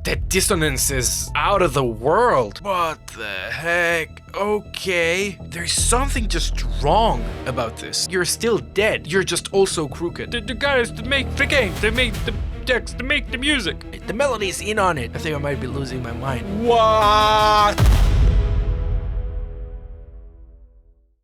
That dissonance is out of the world. What the heck? Okay. There's something just wrong about this. You're still dead. You're just also crooked. The guys that make the game, they make the text, they make the music. The melody's in on it. I think I might be losing my mind. What?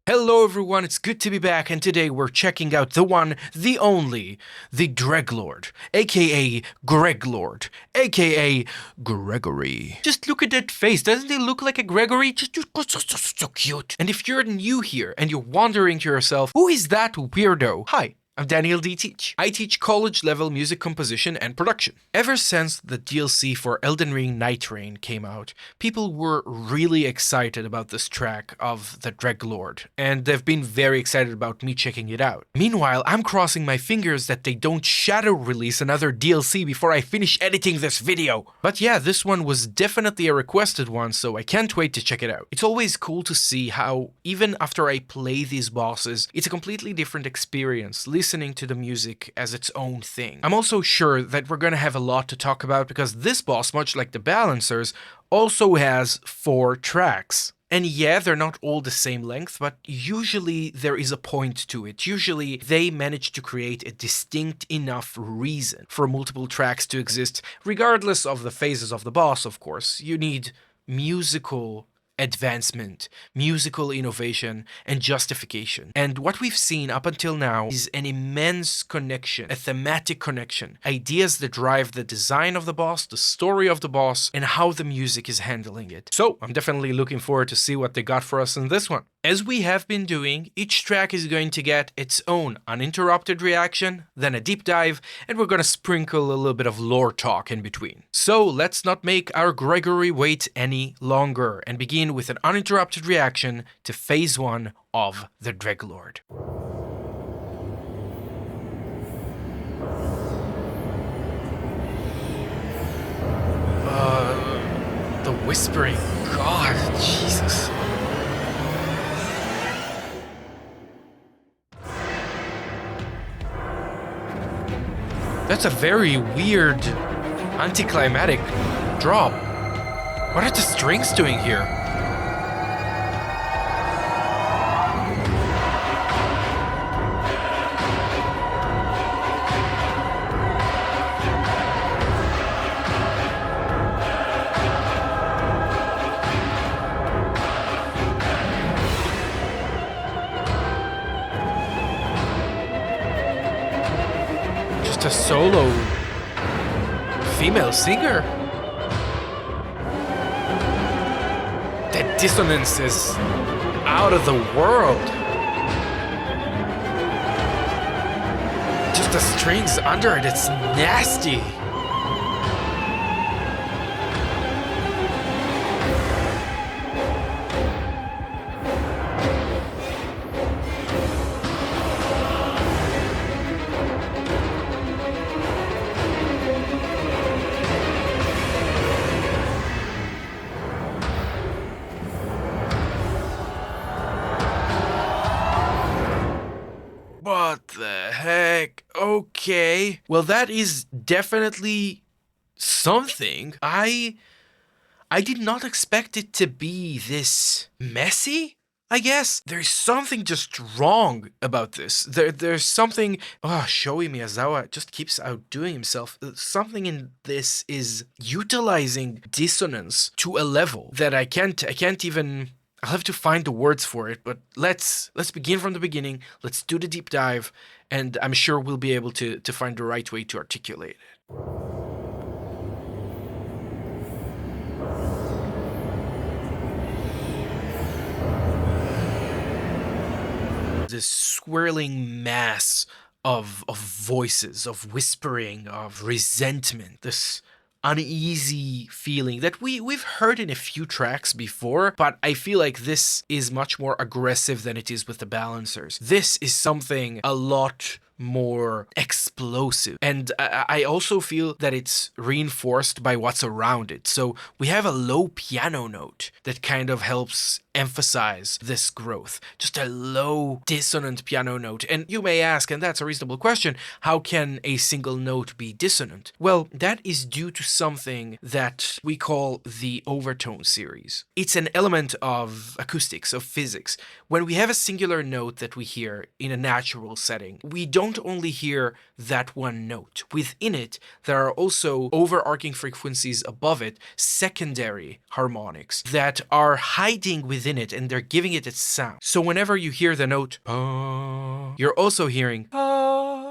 Hello everyone, it's good to be back, and today we're checking out the one, the only, the Dreglord, aka Greglord, aka Gregory. Just look at that face, doesn't he look like a Gregory? Just so cute. And if you're new here and you're wondering to yourself, who is that weirdo? Hi. I'm Daniel D. Teach. I teach college-level music composition and production. Ever since the DLC for Elden Ring Nightreign came out, people were really excited about this track of the Dreglord, and they've been very excited about me checking it out. Meanwhile, I'm crossing my fingers that they don't shadow release another DLC before I finish editing this video. But yeah, this one was definitely a requested one, so I can't wait to check it out. It's always cool to see how, even after I play these bosses, it's a completely different experience, listening to the music as its own thing. I'm also sure that we're gonna have a lot to talk about because this boss, much like the Balancers, also has 4 tracks. And yeah, they're not all the same length, but usually there is a point to it. Usually they manage to create a distinct enough reason for multiple tracks to exist, regardless of the phases of the boss, of course. You need musical advancement, musical innovation, and justification. And what we've seen up until now is an immense connection, a thematic connection, ideas that drive the design of the boss, the story of the boss, and how the music is handling it. So I'm definitely looking forward to see what they got for us in this one. As we have been doing, each track is going to get its own uninterrupted reaction, then a deep dive, and we're gonna sprinkle a little bit of lore talk in between. So let's not make our Gregory wait any longer and begin with an uninterrupted reaction to Phase 1 of the Dreglord. The whispering, God, Jesus. That's a very weird, anticlimactic drop. What are the strings doing here? A solo female singer. That dissonance is out of the world. Just the strings under it, it's nasty. What the heck? Okay. Well, that is definitely something. I did not expect it to be this messy, I guess. There's something just wrong about this. There's something... Oh, Shoei Miyazawa just keeps outdoing himself. Something in this is utilizing dissonance to a level that I can't even... I'll have to find the words for it, but let's begin from the beginning, let's do the deep dive, and I'm sure we'll be able to find the right way to articulate it. This swirling mass of voices, of whispering, of resentment, this uneasy feeling that we've heard in a few tracks before, but I feel like this is much more aggressive than it is with the Balancers. This is something a lot more explosive, and I also feel that it's reinforced by what's around it. So we have a low piano note that kind of helps emphasize this growth. Just a low dissonant piano note. And you may ask, and that's a reasonable question, how can a single note be dissonant? Well, that is due to something that we call the overtone series. It's an element of acoustics, of physics. When we have a singular note that we hear in a natural setting, we don't only hear that one note. Within it, there are also overarching frequencies above it, secondary harmonics, that are hiding within it and they're giving it its sound. So whenever you hear the note, you're also hearing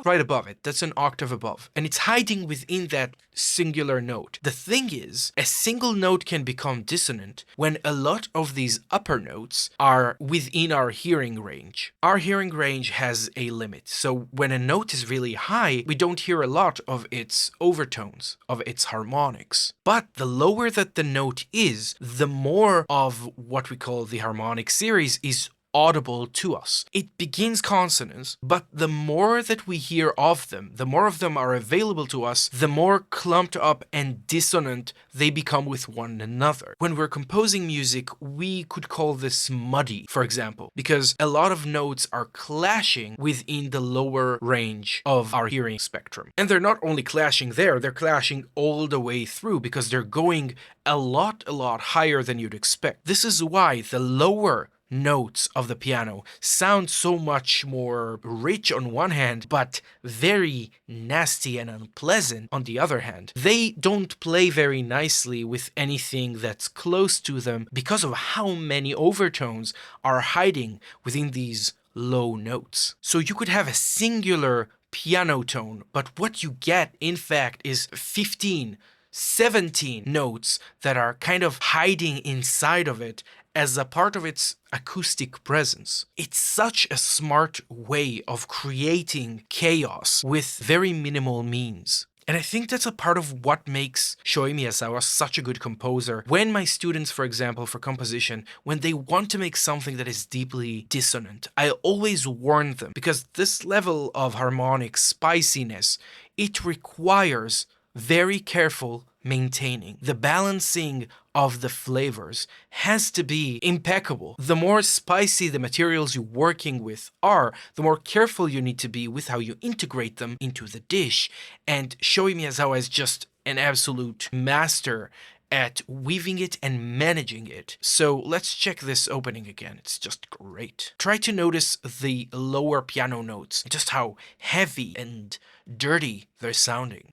right above it. That's an octave above. And it's hiding within that singular note. The thing is, a single note can become dissonant when a lot of these upper notes are within our hearing range. Our hearing range has a limit. So when a note is really high, we don't hear a lot of its overtones, of its harmonics. But the lower that the note is, the more of what we call the harmonic series is audible to us. It begins consonants, but the more that we hear of them, the more of them are available to us, the more clumped up and dissonant they become with one another. When we're composing music, we could call this muddy, for example, because a lot of notes are clashing within the lower range of our hearing spectrum. And they're not only clashing there, they're clashing all the way through because they're going a lot higher than you'd expect. This is why the lower notes of the piano sound so much more rich on one hand, but very nasty and unpleasant on the other hand. They don't play very nicely with anything that's close to them because of how many overtones are hiding within these low notes. So you could have a singular piano tone, but what you get, in fact, is 15, 17 notes that are kind of hiding inside of it as a part of its acoustic presence. It's such a smart way of creating chaos with very minimal means. And I think that's a part of what makes Shoei Miyazawa such a good composer. When my students, for example, for composition, when they want to make something that is deeply dissonant, I always warn them, because this level of harmonic spiciness, it requires very careful maintaining. The balancing of the flavors has to be impeccable. The more spicy the materials you're working with are, the more careful you need to be with how you integrate them into the dish. And Shoei Miyazawa is just an absolute master at weaving it and managing it. So let's check this opening again. It's just great. Try to notice the lower piano notes, just how heavy and dirty they're sounding.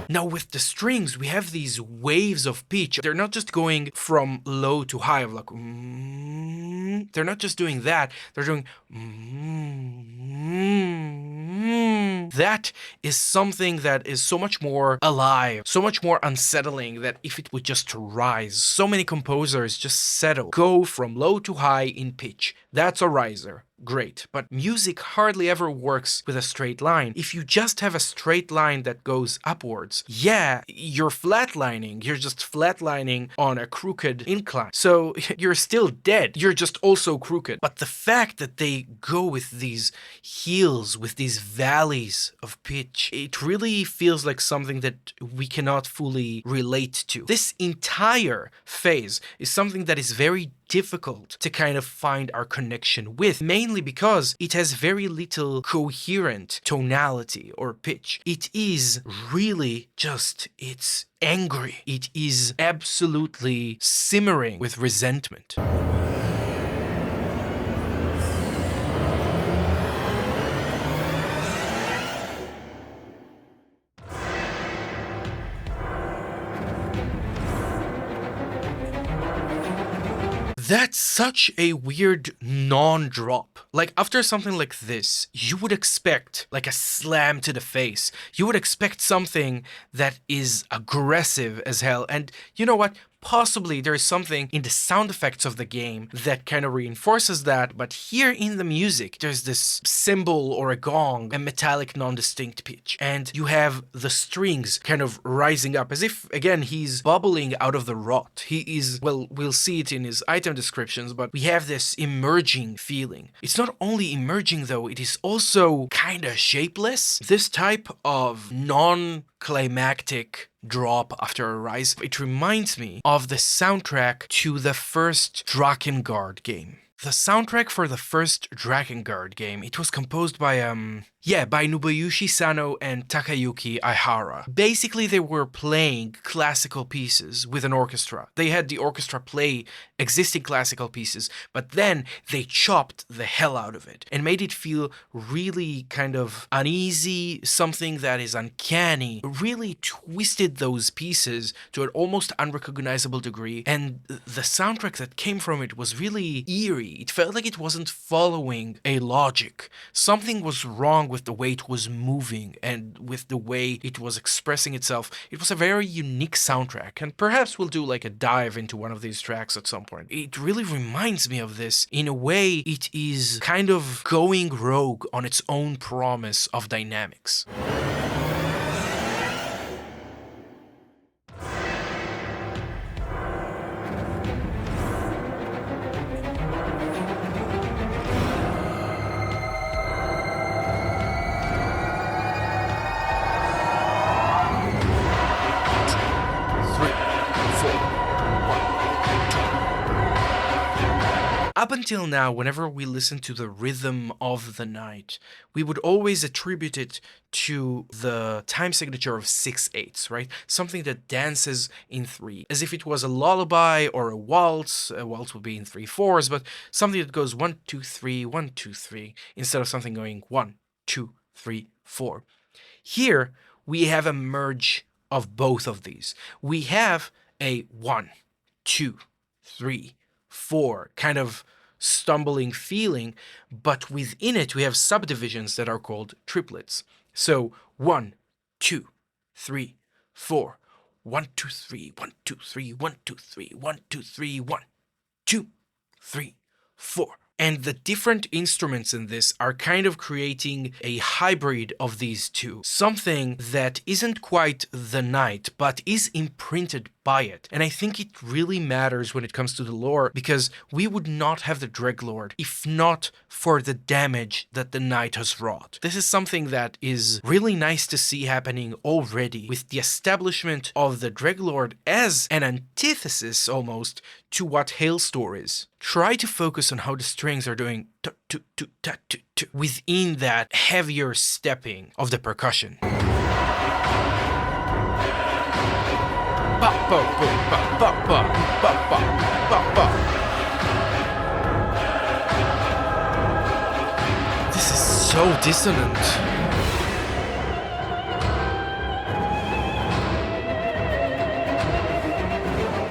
Now with the strings, we have these waves of pitch. They're not just going from low to high, of like, they're not just doing that, they're doing, that is something that is so much more alive, so much more unsettling that if it would just rise. So many composers just settle, go from low to high in pitch. That's a riser. Great, but music hardly ever works with a straight line. If you just have a straight line that goes upwards, yeah, you're flatlining. You're just flatlining on a crooked incline. So you're still dead. You're just also crooked. But the fact that they go with these heels, with these valleys of pitch, it really feels like something that we cannot fully relate to. This entire phase is something that is very difficult to kind of find our connection with, mainly because it has very little coherent tonality or pitch. It is really just, it's angry. It is absolutely simmering with resentment. That's such a weird non-drop. Like, after something like this, you would expect, like, a slam to the face. You would expect something that is aggressive as hell. And you know what? possibly there is something in the sound effects of the game that kind of reinforces that, but here in the music, there's this cymbal or a gong, a metallic non-distinct pitch, and you have the strings kind of rising up as if, again, he's bubbling out of the rot. He is, well, we'll see it in his item descriptions, but we have this emerging feeling. It's not only emerging though, it is also kind of shapeless. This type of non-climactic drop after a rise, it reminds me of the soundtrack to the first Drakengard game. The soundtrack for the first Drakengard game, it was composed by by Nobuyoshi Sano and Takayuki Aihara. Basically, they were playing classical pieces with an orchestra. They had the orchestra play existing classical pieces, but then they chopped the hell out of it and made it feel really kind of uneasy, something that is uncanny, really twisted those pieces to an almost unrecognizable degree, and the soundtrack that came from it was really eerie. It felt like it wasn't following a logic. Something was wrong with the way it was moving and with the way it was expressing itself. It was a very unique soundtrack, and perhaps we'll do like a dive into one of these tracks at some point. It really reminds me of this. In a way, it is kind of going rogue on its own promise of dynamics. Up until now, whenever we listen to the rhythm of the night, we would always attribute it to the time signature of 6/8, right? Something that dances in 3, as if it was a lullaby or a waltz. A waltz would be in 3/4, but something that goes 1, 2, 3, 1, 2, 3, instead of something going 1, 2, 3, 4. Here, we have a merge of both of these. We have a 1, 2, 3, 4 kind of stumbling feeling, but within it we have subdivisions that are called triplets. So 1, 2, 3, 4, 1, 2, 3, 1, 2, 3, 1, 2, 3, 1, 2, 3, 1, 2, 3, 4. And the different instruments in this are kind of creating a hybrid of these two. Something that isn't quite the night, but is imprinted by it. And I think it really matters when it comes to the lore, because we would not have the Dreglord if not for the damage that the night has wrought. This is something that is really nice to see happening already, with the establishment of the Dreglord as an antithesis almost to what Hailstor is. Try to focus on how the strings are doing within that heavier stepping of the percussion. This is so dissonant.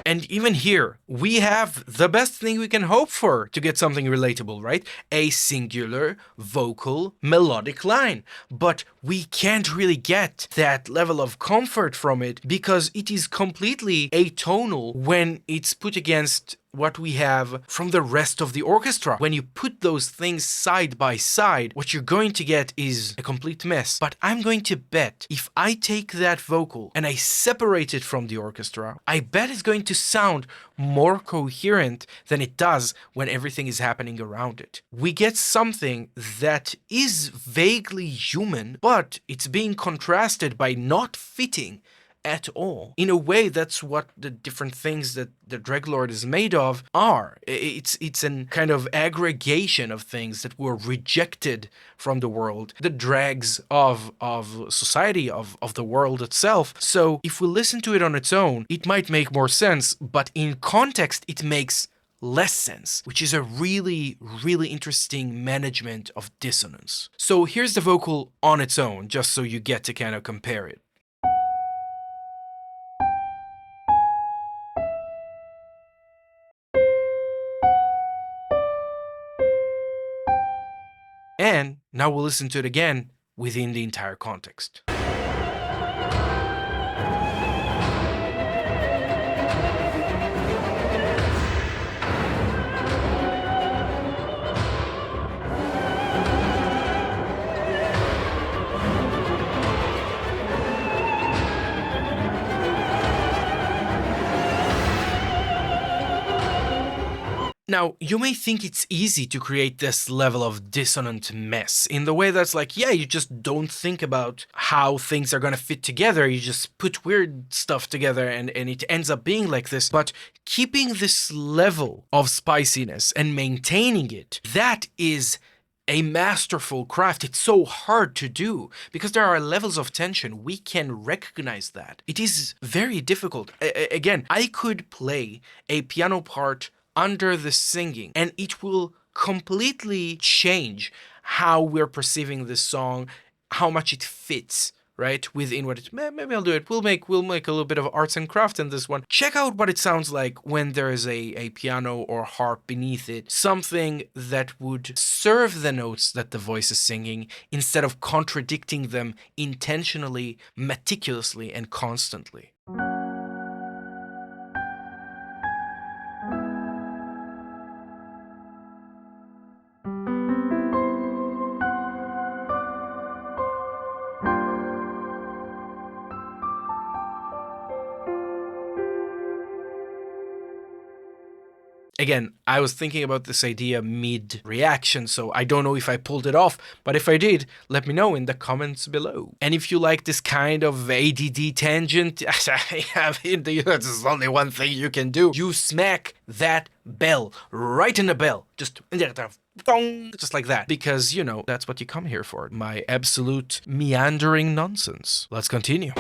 And even here, we have the best thing we can hope for to get something relatable, right? A singular, vocal, melodic line. But we can't really get that level of comfort from it because it is completely atonal when it's put against what we have from the rest of the orchestra. When you put those things side by side, what you're going to get is a complete mess. But I'm going to bet if I take that vocal and I separate it from the orchestra, I bet it's going to sound more coherent than it does when everything is happening around it. We get something that is vaguely human, but it's being contrasted by not fitting at all. In a way, that's what the different things that the Dreglord is made of are. It's an kind of aggregation of things that were rejected from the world, the dregs of society, of the world itself. So if we listen to it on its own, it might make more sense, but in context, it makes less sense, which is a really, really interesting management of dissonance. So here's the vocal on its own, just so you get to kind of compare it. And now we'll listen to it again within the entire context. Now, you may think it's easy to create this level of dissonant mess in the way that's like, yeah, you just don't think about how things are gonna fit together, you just put weird stuff together and it ends up being like this. But keeping this level of spiciness and maintaining it, that is a masterful craft. It's so hard to do because there are levels of tension. We can recognize that. It is very difficult. Again, I could play a piano part under the singing and it will completely change how we're perceiving this song, how much it fits, right, within what it. Maybe I'll do it. We'll make a little bit of arts and craft in this one. Check out what it sounds like when there is a piano or harp beneath it, something that would serve the notes that the voice is singing instead of contradicting them intentionally, meticulously, and constantly. Again, I was thinking about this idea mid-reaction, so I don't know if I pulled it off, but if I did, let me know in the comments below. And if you like this kind of ADD tangent, I mean, there's only one thing you can do. You smack that bell right in the bell. Just like that. Because, you know, that's what you come here for. My absolute meandering nonsense. Let's continue.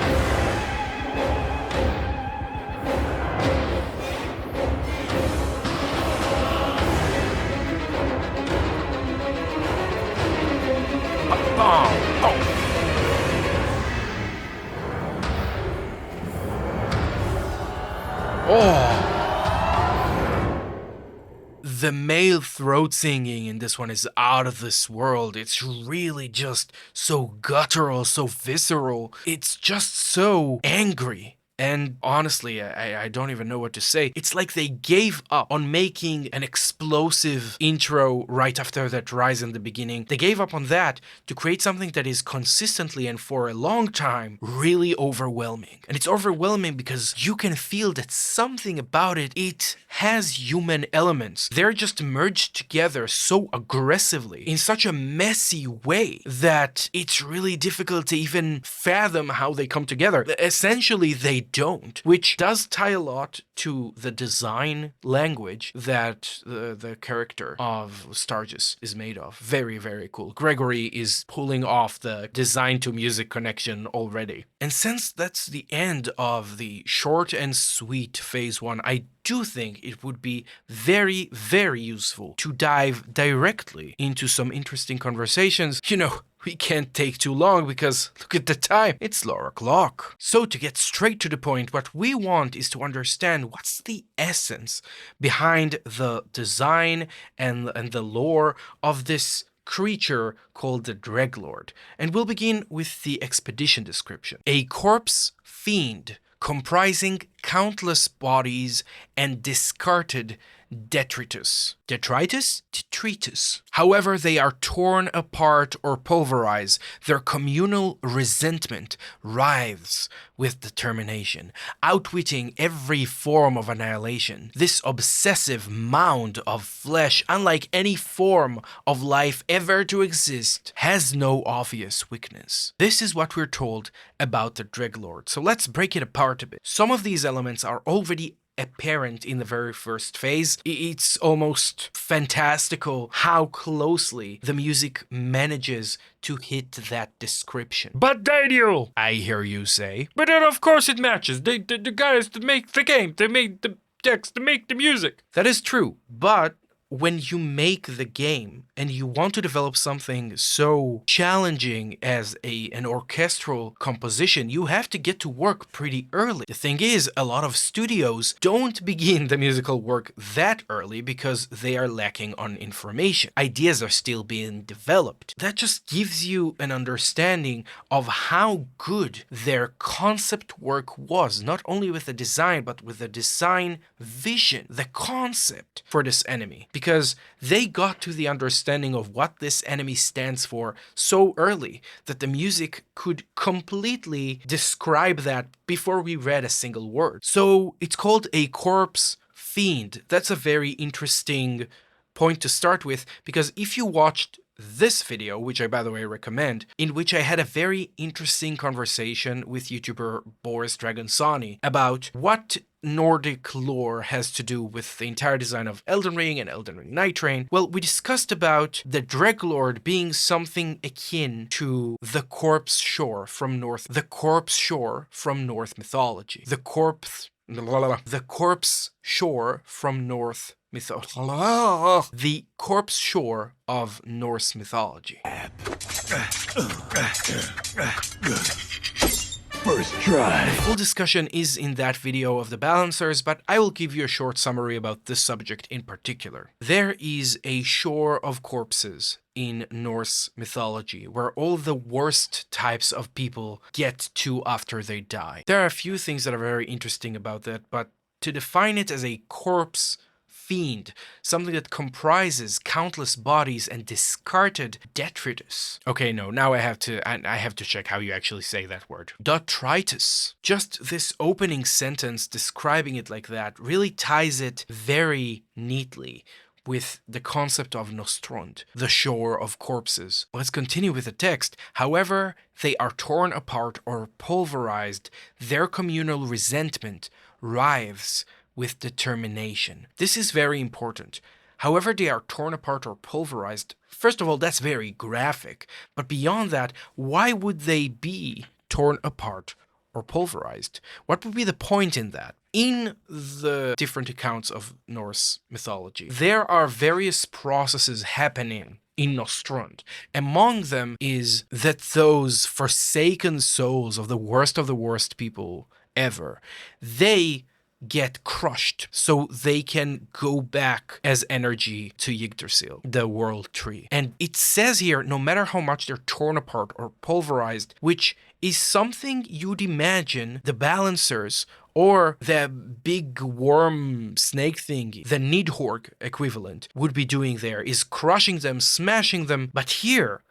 The male throat singing in this one is out of this world. It's really just so guttural, so visceral. It's just so angry. And honestly, I don't even know what to say. It's like they gave up on making an explosive intro right after that rise in the beginning. They gave up on that to create something that is consistently and for a long time really overwhelming. And it's overwhelming because you can feel that something about it, it has human elements. They're just merged together so aggressively in such a messy way that it's really difficult to even fathom how they come together. Essentially, they don't, which does tie a lot to the design language that the character of Straghess is made of. Very, very cool. Gregory is pulling off the design to music connection already. And since that's the end of the short and sweet phase 1, I do think it would be very, very useful to dive directly into some interesting conversations. You know, we can't take too long because look at the time, it's lower o'clock. So to get straight to the point, what we want is to understand what's the essence behind the design and the lore of this creature called the Dreglord. And we'll begin with the expedition description. A corpse fiend comprising countless bodies and discarded detritus. Detritus? Detritus. However, they are torn apart or pulverized. Their communal resentment writhes with determination, outwitting every form of annihilation. This obsessive mound of flesh, unlike any form of life ever to exist, has no obvious weakness. This is what we're told about the Dreglord. So let's break it apart a bit. Some of these elements are already apparent in the very first phase. It's almost fantastical how closely the music manages to hit that description. But Daniel, I hear you say. But then of course it matches. The guys that make the game, they make the text, they make the music. That is true, but when you make the game and you want to develop something so challenging as an orchestral composition, you have to get to work pretty early. The thing is, a lot of studios don't begin the musical work that early because they are lacking on information. Ideas are still being developed. That just gives you an understanding of how good their concept work was, not only with the design, but with the design vision, the concept for this enemy. Because they got to the understanding of what this enemy stands for so early that the music could completely describe that before we read a single word. So it's called a corpse fiend. That's a very interesting point to start with, because if you watched this video, which I by the way recommend, in which I had a very interesting conversation with YouTuber Boris Dragonsani about what Nordic lore has to do with the entire design of Elden Ring and Elden Ring Nightreign, well, we discussed about the Dreglord being something akin to the corpse shore from North mythology. The corpse shore from North mythology. The corpse shore of Norse mythology. First try. The full discussion is in that video of the balancers, but I will give you a short summary about this subject in particular. There is a shore of corpses in Norse mythology where all the worst types of people get to after they die. There are a few things that are very interesting about that, but to define it as a corpse fiend, something that comprises countless bodies and discarded detritus. Okay, no, now I have to check how you actually say that word. Detritus. Just this opening sentence describing it like that really ties it very neatly with the concept of Nostrund, the shore of corpses. Let's continue with the text. However, they are torn apart or pulverized, their communal resentment writhes with determination. This is very important. However they are torn apart or pulverized, first of all, that's very graphic. But beyond that, why would they be torn apart or pulverized? What would be the point in that? In the different accounts of Norse mythology, there are various processes happening in Nostrund. Among them is that those forsaken souls of the worst people ever, they get crushed so they can go back as energy to Yggdrasil, the world tree. And it says here, no matter how much they're torn apart or pulverized, which is something you'd imagine the balancers or the big worm snake thingy, the Nidhogg equivalent, would be doing there, is crushing them, smashing them. But here,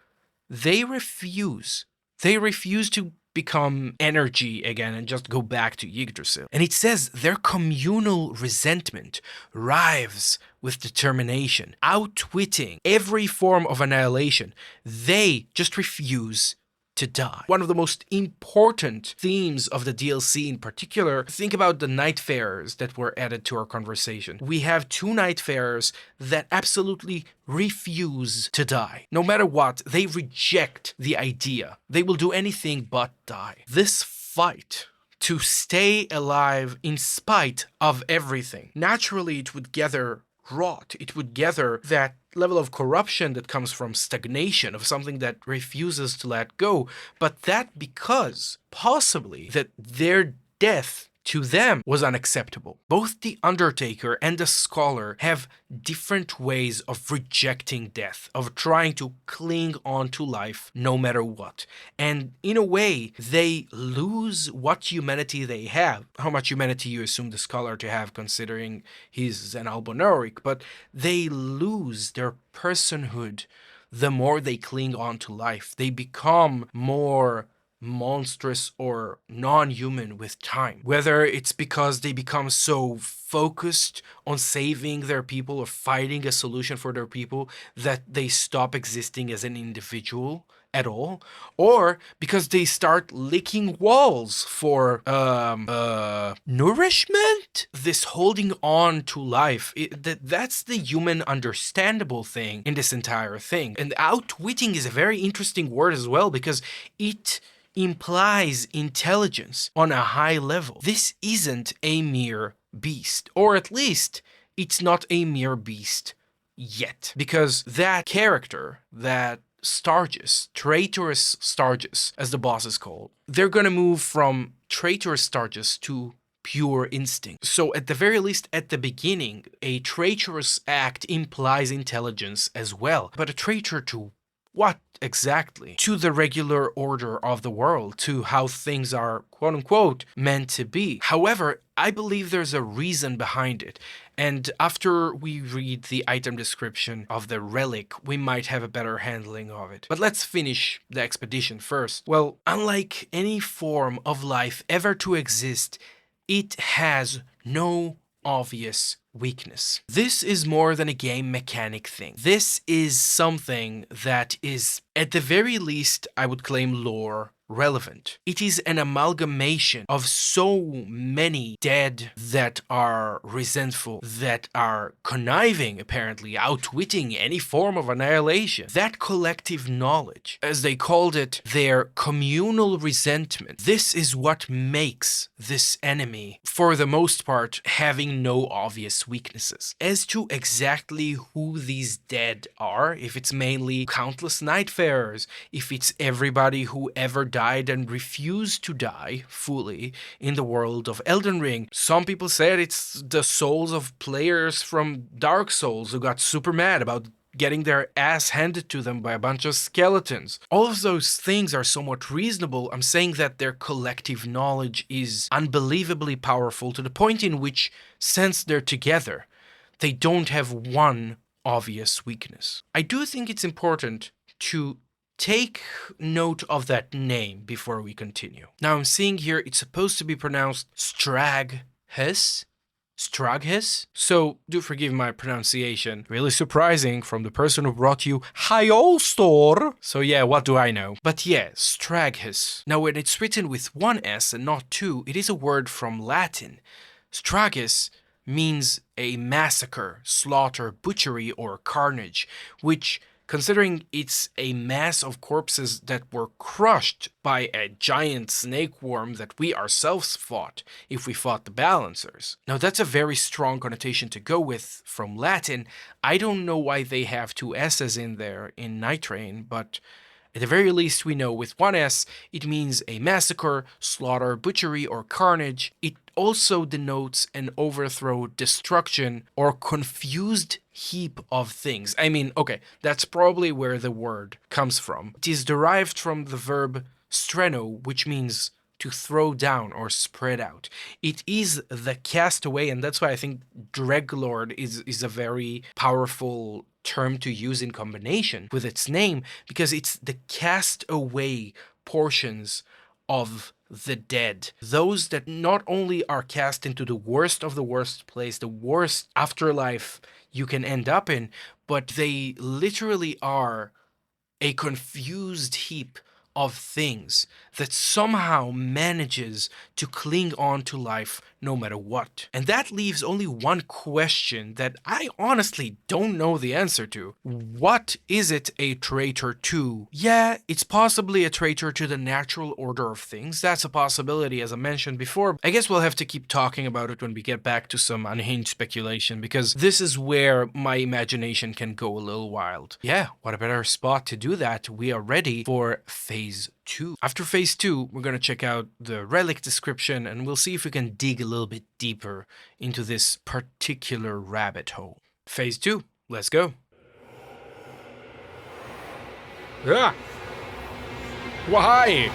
they refuse. They refuse to become energy again and just go back to Yggdrasil. And it says their communal resentment writhes with determination, outwitting every form of annihilation. They just refuse to die. One of the most important themes of the DLC in particular, think about the Nightfarers that were added to our conversation. We have two Nightfarers that absolutely refuse to die. No matter what, they reject the idea. They will do anything but die. This fight to stay alive in spite of everything, naturally it would gather rot. It would gather that level of corruption that comes from stagnation, of something that refuses to let go, but that because possibly that their death to them was unacceptable. Both the Undertaker and the Scholar have different ways of rejecting death, of trying to cling on to life no matter what. And in a way, they lose what humanity they have. How much humanity you assume the Scholar to have, considering he's an Albonoric, but they lose their personhood the more they cling on to life. They become more monstrous or non-human with time. Whether it's because they become so focused on saving their people or finding a solution for their people that they stop existing as an individual at all, or because they start licking walls for nourishment. This holding on to life, that's the human understandable thing in this entire thing. And outwitting is a very interesting word as well, because it implies intelligence on a high level. This isn't a mere beast, or at least it's not a mere beast yet, because that character, that Straghess, Traitorous Straghess, as the boss is called, they're gonna move from Traitorous Straghess to pure instinct. So at the very least, at the beginning, a traitorous act implies intelligence as well. But a traitor to what exactly? To the regular order of the world, to how things are, quote unquote, meant to be. However, I believe there's a reason behind it. And after we read the item description of the relic, we might have a better handling of it. But let's finish the expedition first. Well, unlike any form of life ever to exist, it has no obvious weakness. This is more than a game mechanic thing. This is something that is, at the very least, I would claim lore relevant. It is an amalgamation of so many dead that are resentful, that are conniving, apparently, outwitting any form of annihilation. That collective knowledge, as they called it, their communal resentment, this is what makes this enemy, for the most part, having no obvious weaknesses. As to exactly who these dead are, if it's mainly countless nightfarers, if it's everybody who ever died and refused to die fully in the world of Elden Ring. Some people said it's the souls of players from Dark Souls who got super mad about getting their ass handed to them by a bunch of skeletons. All of those things are somewhat reasonable. I'm saying that their collective knowledge is unbelievably powerful to the point in which, since they're together, they don't have one obvious weakness. I do think it's important to take note of that name before we continue. Now I'm seeing here it's supposed to be pronounced Straghess. Straghess? So do forgive my pronunciation. Really surprising from the person who brought you Hi-Ol Store. So yeah, what do I know? But yeah, Straghess. Now when it's written with one S and not two, it is a word from Latin. Straghess means a massacre, slaughter, butchery, or carnage, which, considering it's a mass of corpses that were crushed by a giant snake worm that we ourselves fought if we fought the Balancers. Now that's a very strong connotation to go with from Latin. I don't know why they have two S's in there in Nightreign, but at the very least we know with one S it means a massacre, slaughter, butchery, or carnage. It also denotes an overthrow, destruction, or confused heap of things. I mean, okay, that's probably where the word comes from. It is derived from the verb streno, which means to throw down or spread out. It is the castaway, and that's why I think Dreglord is a very powerful term to use in combination with its name, because it's the castaway portions of the dead. Those that not only are cast into the worst of the worst place, the worst afterlife you can end up in, but they literally are a confused heap of things that somehow manages to cling on to life no matter what. And that leaves only one question that I honestly don't know the answer to. What is it a traitor to? Yeah, it's possibly a traitor to the natural order of things. That's a possibility, as I mentioned before. I guess we'll have to keep talking about it when we get back to some Unhinged speculation, because this is where my imagination can go a little wild. Yeah, what a better spot to do that. We are ready for Phase 2. After Phase 2, we're going to check out the relic description and we'll see if we can dig a little bit deeper into this particular rabbit hole. Phase 2, let's go. Ah! Why?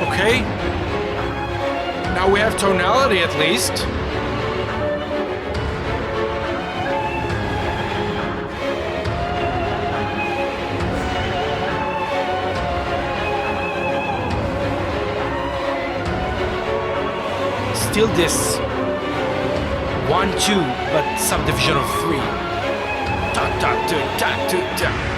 Okay. Now we have tonality at least. Still this 1-2, but subdivision of 3. Ta ta ta ta ta ta.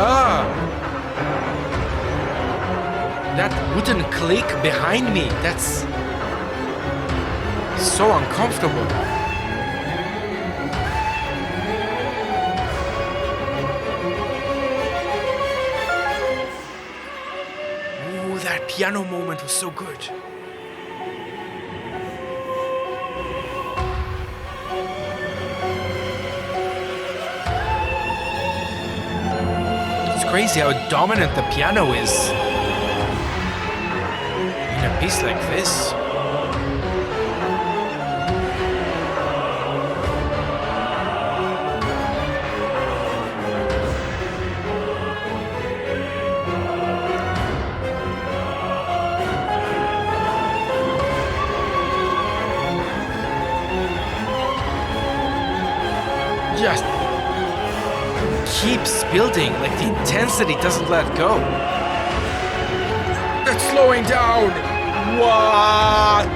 Ah! That wooden click behind me, that's so uncomfortable. Ooh, that piano moment was so good. Crazy how dominant the piano is. face like this. Just keeps building, like the intensity doesn't let go. It's slowing down. What?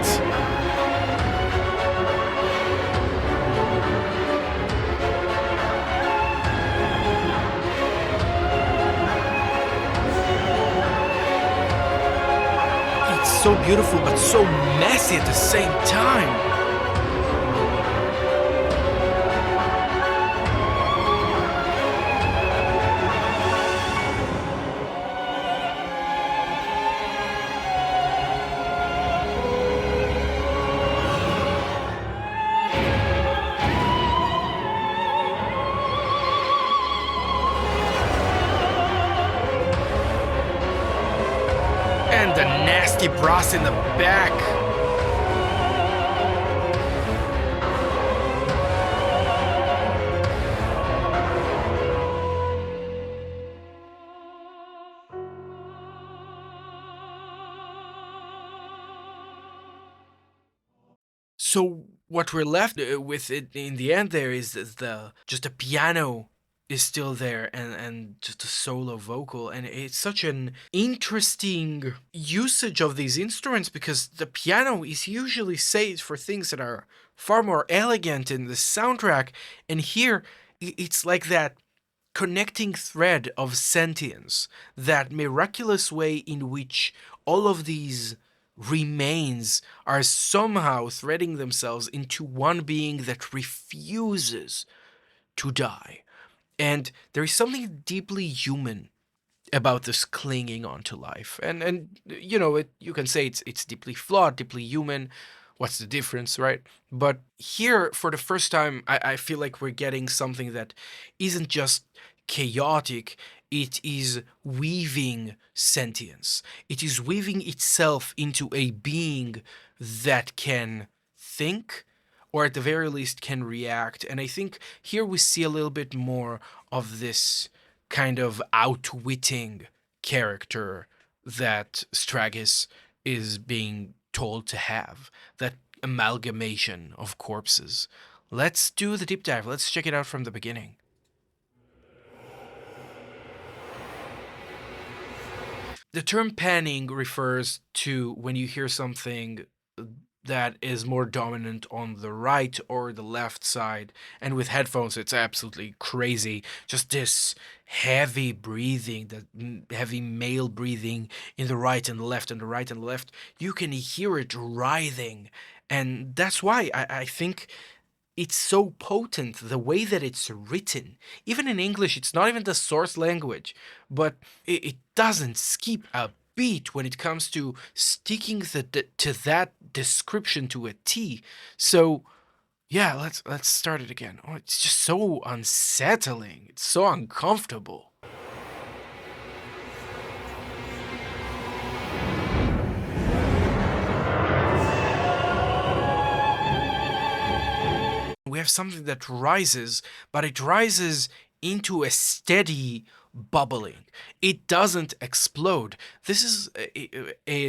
It's so beautiful, but so messy at the same time. And the nasty brass in the back. So what we're left with it in the end there is just a piano is still there and just a solo vocal, and it's such an interesting usage of these instruments because the piano is usually saved for things that are far more elegant in the soundtrack, and here it's like that connecting thread of sentience, that miraculous way in which all of these remains are somehow threading themselves into one being that refuses to die. And there is something deeply human about this clinging on to life. And you know, you can say it's deeply flawed, deeply human. What's the difference, right? But here, for the first time, I feel like we're getting something that isn't just chaotic, it is weaving sentience. It is weaving itself into a being that can think, or at the very least can react. And I think here we see a little bit more of this kind of outwitting character that Straghess is being told to have, that amalgamation of corpses. Let's do the deep dive. Let's check it out from the beginning. The term panning refers to when you hear something that is more dominant on the right or the left side. And with headphones, it's absolutely crazy. Just this heavy breathing, the heavy male breathing in the right and the left and the right and the left. You can hear it writhing. And that's why I think it's so potent, the way that it's written. Even in English, it's not even the source language, but it doesn't skip a beat when it comes to sticking to that description to a T. So yeah, let's start it again. Oh, it's just so unsettling. It's so uncomfortable. We have something that rises, but it rises into a steady bubbling. It doesn't explode. This is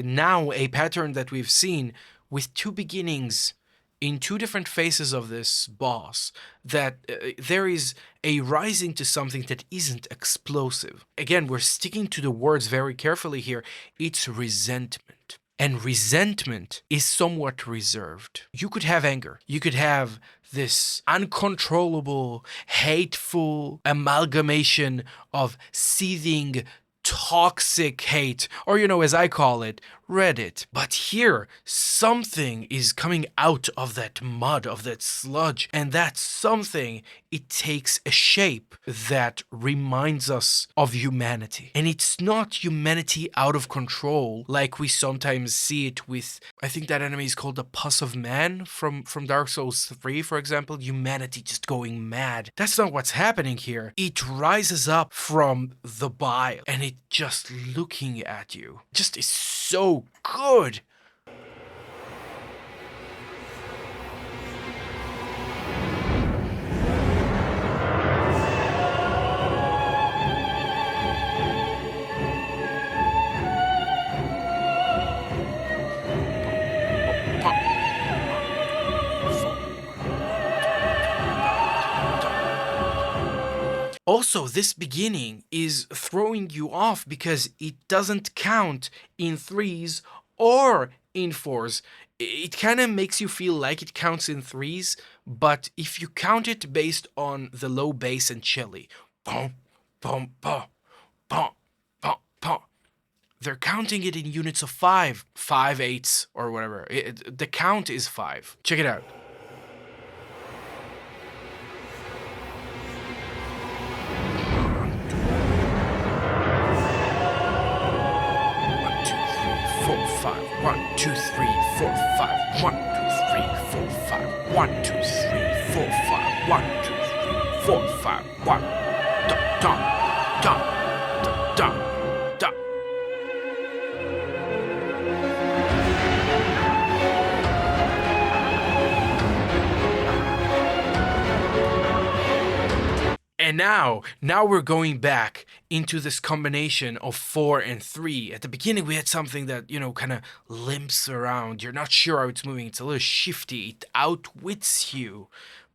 now a pattern that we've seen with two beginnings in two different phases of this boss, that there is a rising to something that isn't explosive. Again, we're sticking to the words very carefully here. It's resentment. And resentment is somewhat reserved. You could have anger. You could have this uncontrollable, hateful amalgamation of seething, toxic hate, or, you know, as I call it, Reddit. But here, something is coming out of that mud, of that sludge, and that something, it takes a shape that reminds us of humanity. And it's not humanity out of control like we sometimes see it with, I think that enemy is called the Pus of Man from Dark Souls 3, for example, humanity just going mad. That's not what's happening here. It rises up from the bile, and it just looking at you just is so good. Also, this beginning is throwing you off because it doesn't count in threes or in fours. It kind of makes you feel like it counts in threes, but if you count it based on the low bass and chili, boom, boom, boom, boom, boom, boom, they're counting it in units of 5, 5/8 or whatever. The count is 5. Check it out. 1, 2, 3, 4, 5. 1, 2, 3, 4, 5. 1, 2, 3, 4, 5. 1, 2, 3, 4, 5. 1. Dum, dum, dum, dum, dum, dum. And now we're going back into this combination of 4 and 3. At the beginning, we had something that, kind of limps around. You're not sure how it's moving. It's a little shifty. It outwits you.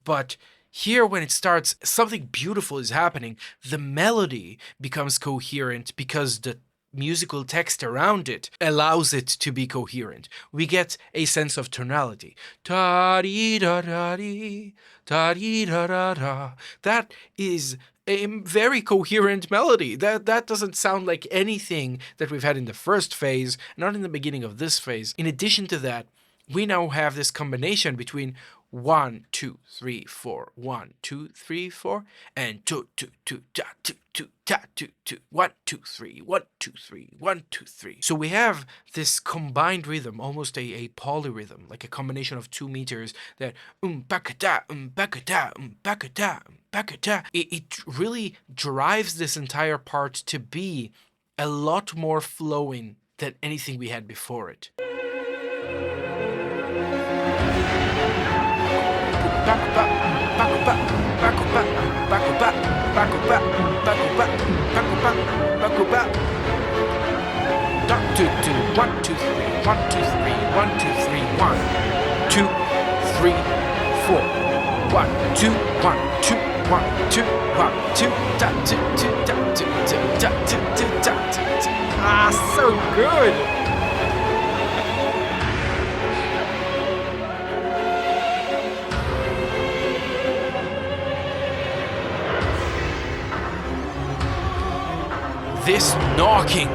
But here, when it starts, something beautiful is happening. The melody becomes coherent because the musical text around it allows it to be coherent. We get a sense of tonality. Ta-dee-da-da-dee, ta-dee-da-da-da. That is a very coherent melody. That doesn't sound like anything that we've had in the first phase, not in the beginning of this phase. In addition to that, we now have this combination between 1, 2, 3, 4, 1, 2, 3, 4, and 2, 2, 2, ta, 2, 2, ta, 2, 2, 1, 2, 3, 1, 2, 3, 1, 2, 3. So we have this combined rhythm, almost a polyrhythm, like a combination of 2 meters that bakata, bakata, bakata, bakata. It really drives this entire part to be a lot more flowing than anything we had before it. One, two, three, 1, 2, 3, 1, 2, 3, 1, 2, 3, 4. 1, 2, 1, 2, 1, 2, 1, 2, da, 2, 2, da, 2, 2, da, 2, 2, da, 2, 2. Ah, so good! This knocking.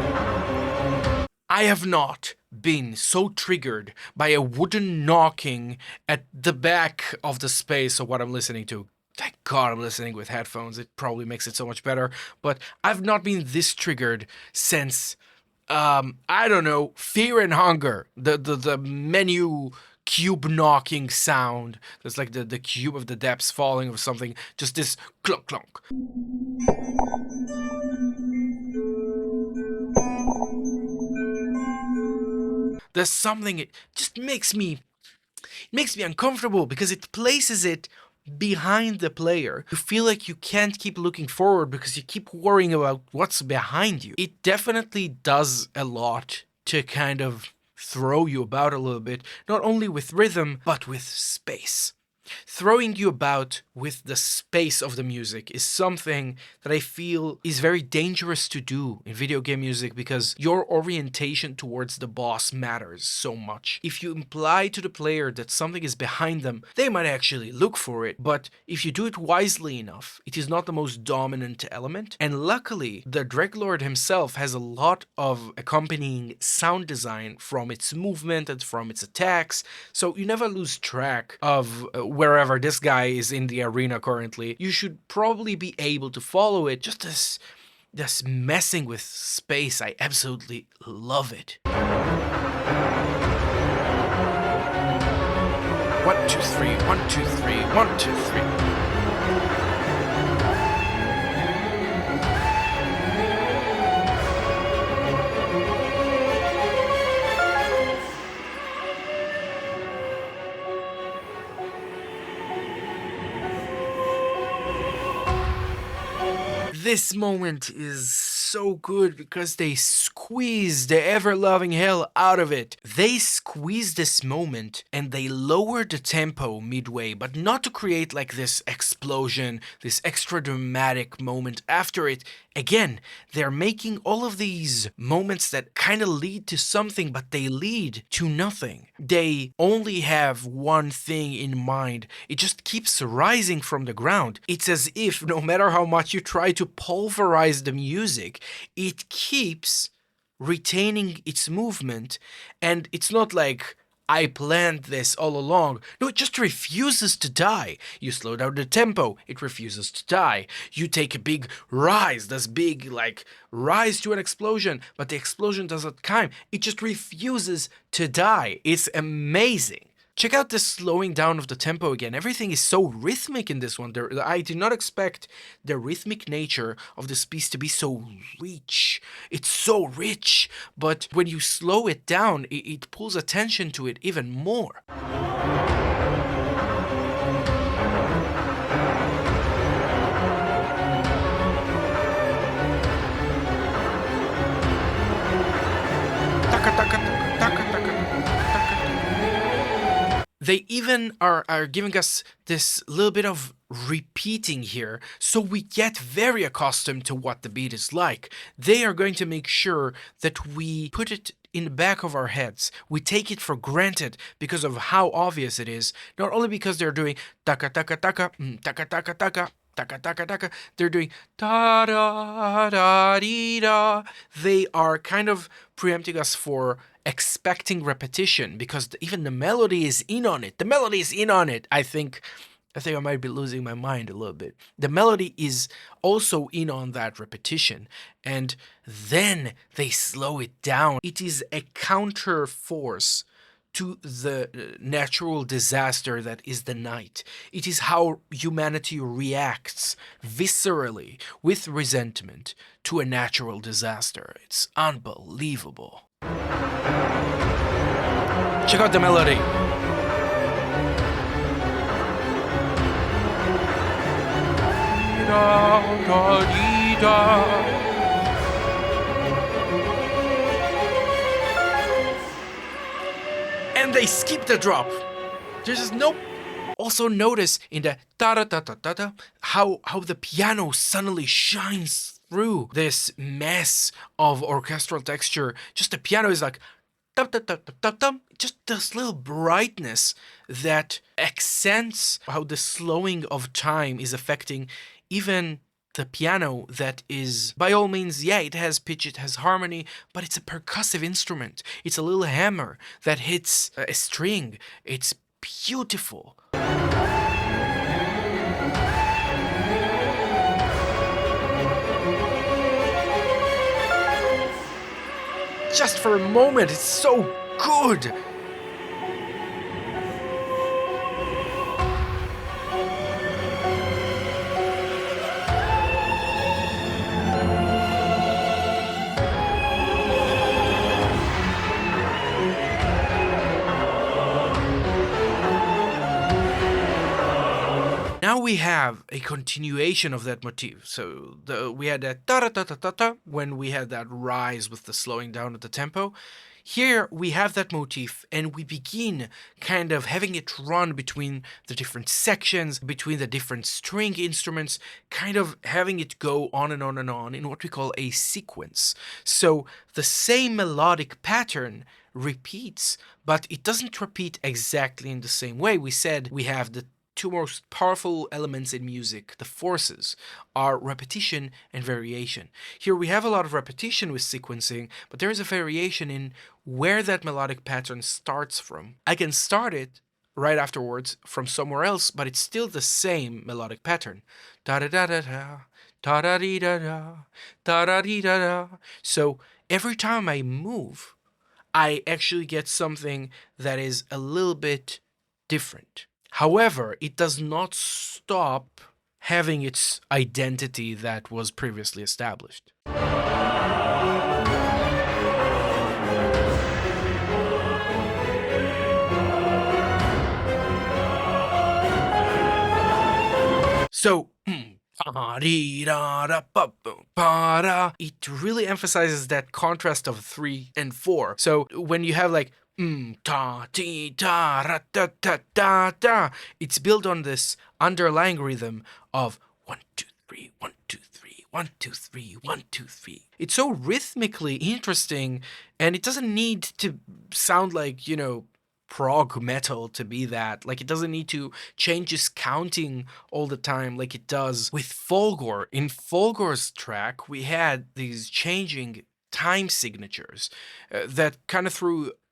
I have not been so triggered by a wooden knocking at the back of the space of what I'm listening to. Thank God I'm listening with headphones. It probably makes it so much better. But I've not been this triggered since, I don't know, Fear and Hunger. The menu cube knocking sound. That's like the cube of the depths falling or something. Just this clunk clunk. There's something, it just makes me uncomfortable because it places it behind the player. You feel like you can't keep looking forward because you keep worrying about what's behind you. It definitely does a lot to kind of throw you about a little bit, not only with rhythm, but with space. Throwing you about with the space of the music is something that I feel is very dangerous to do in video game music because your orientation towards the boss matters so much. If you imply to the player that something is behind them, they might actually look for it, but if you do it wisely enough, it is not the most dominant element. And luckily, the Dreglord himself has a lot of accompanying sound design from its movement and from its attacks, so you never lose track of wherever this guy is in the arena currently. You should probably be able to follow it. Just this messing with space, I absolutely love it. 1, 2, 3, 1, 2, 3, 1, 2, 3. This moment is so good because they squeeze squeeze the ever-loving hell out of it. They squeeze this moment and they lower the tempo midway, but not to create like this explosion, this extra dramatic moment after it. Again, they're making all of these moments that kind of lead to something, but they lead to nothing. They only have one thing in mind. It just keeps rising from the ground. It's as if no matter how much you try to pulverize the music, it keeps retaining its movement, and it's not like I planned this all along. No, it just refuses to die. You slow down the tempo, it refuses to die. You take a big rise, this big like rise to an explosion, but the explosion doesn't come. It just refuses to die. It's amazing. Check out the slowing down of the tempo again. Everything is so rhythmic in this one. I did not expect the rhythmic nature of this piece to be so rich. It's so rich, but when you slow it down, it pulls attention to it even more. They even are giving us this little bit of repeating here, so we get very accustomed to what the beat is like. They are going to make sure that we put it in the back of our heads. We take it for granted because of how obvious it is, not only because they're doing taka taka taka, taka taka taka, taka taka taka, they're doing da da da dee da. They are kind of preempting us for expecting repetition because even the melody is in on it. The melody is in on it. I think I might be losing my mind a little bit. The melody is also in on that repetition, and then they slow it down. It is a counter force to the natural disaster that is the night. It is how humanity reacts viscerally with resentment to a natural disaster. It's unbelievable. Check out the melody. And they skip the drop. There's just no. Also notice in the ta-da-ta-ta-ta-ta how the piano suddenly shines through this mess of orchestral texture. Just the piano is like just this little brightness that accents how the slowing of time is affecting even the piano that is, by all means, yeah, it has pitch, it has harmony, but it's a percussive instrument. It's a little hammer that hits a string. It's beautiful. Just for a moment, it's so good. Now we have a continuation of that motif. So we had that ta-ta-ta-ta-ta when we had that rise with the slowing down of the tempo. Here we have that motif and we begin kind of having it run between the different sections, between the different string instruments, kind of having it go on and on and on in what we call a sequence. So the same melodic pattern repeats, but it doesn't repeat exactly in the same way. We said we have the two most powerful elements in music, the forces, are repetition and variation. Here we have a lot of repetition with sequencing, but there is a variation in where that melodic pattern starts from. I can start it right afterwards from somewhere else, but it's still the same melodic pattern. Da-da-da-da-da, da-da-dee-da-da, da-da-dee-da-da. So every time I move, I actually get something that is a little bit different. However, it does not stop having its identity that was previously established. So, It really emphasizes that contrast of 3 and 4. So when you have like ta ti ta ra ta ta ta ta, it's built on this underlying rhythm of 1 2 3 1 2 3 1 2 3 1 2 3. It's so rhythmically interesting, and it doesn't need to sound like, prog metal to be that. Like, it doesn't need to change its counting all the time like it does with Folgore. In Folgore's track, we had these changing time signatures that kind of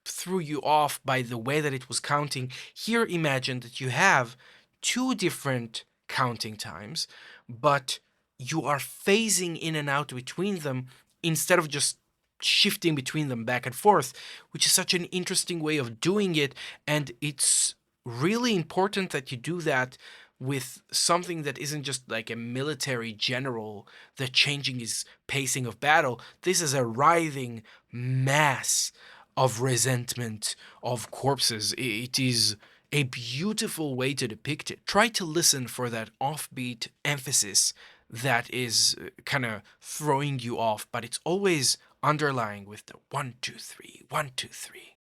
threw you off by the way that it was counting. Here, imagine that you have two different counting times, but you are phasing in and out between them instead of just shifting between them back and forth, which is such an interesting way of doing it. And it's really important that you do that with something that isn't just like a military general that changing his pacing of battle. This is a writhing mass of resentment, of corpses. It is a beautiful way to depict it. Try to listen for that offbeat emphasis that is kind of throwing you off, but it's always underlying with the 1 2 3 1 2 3.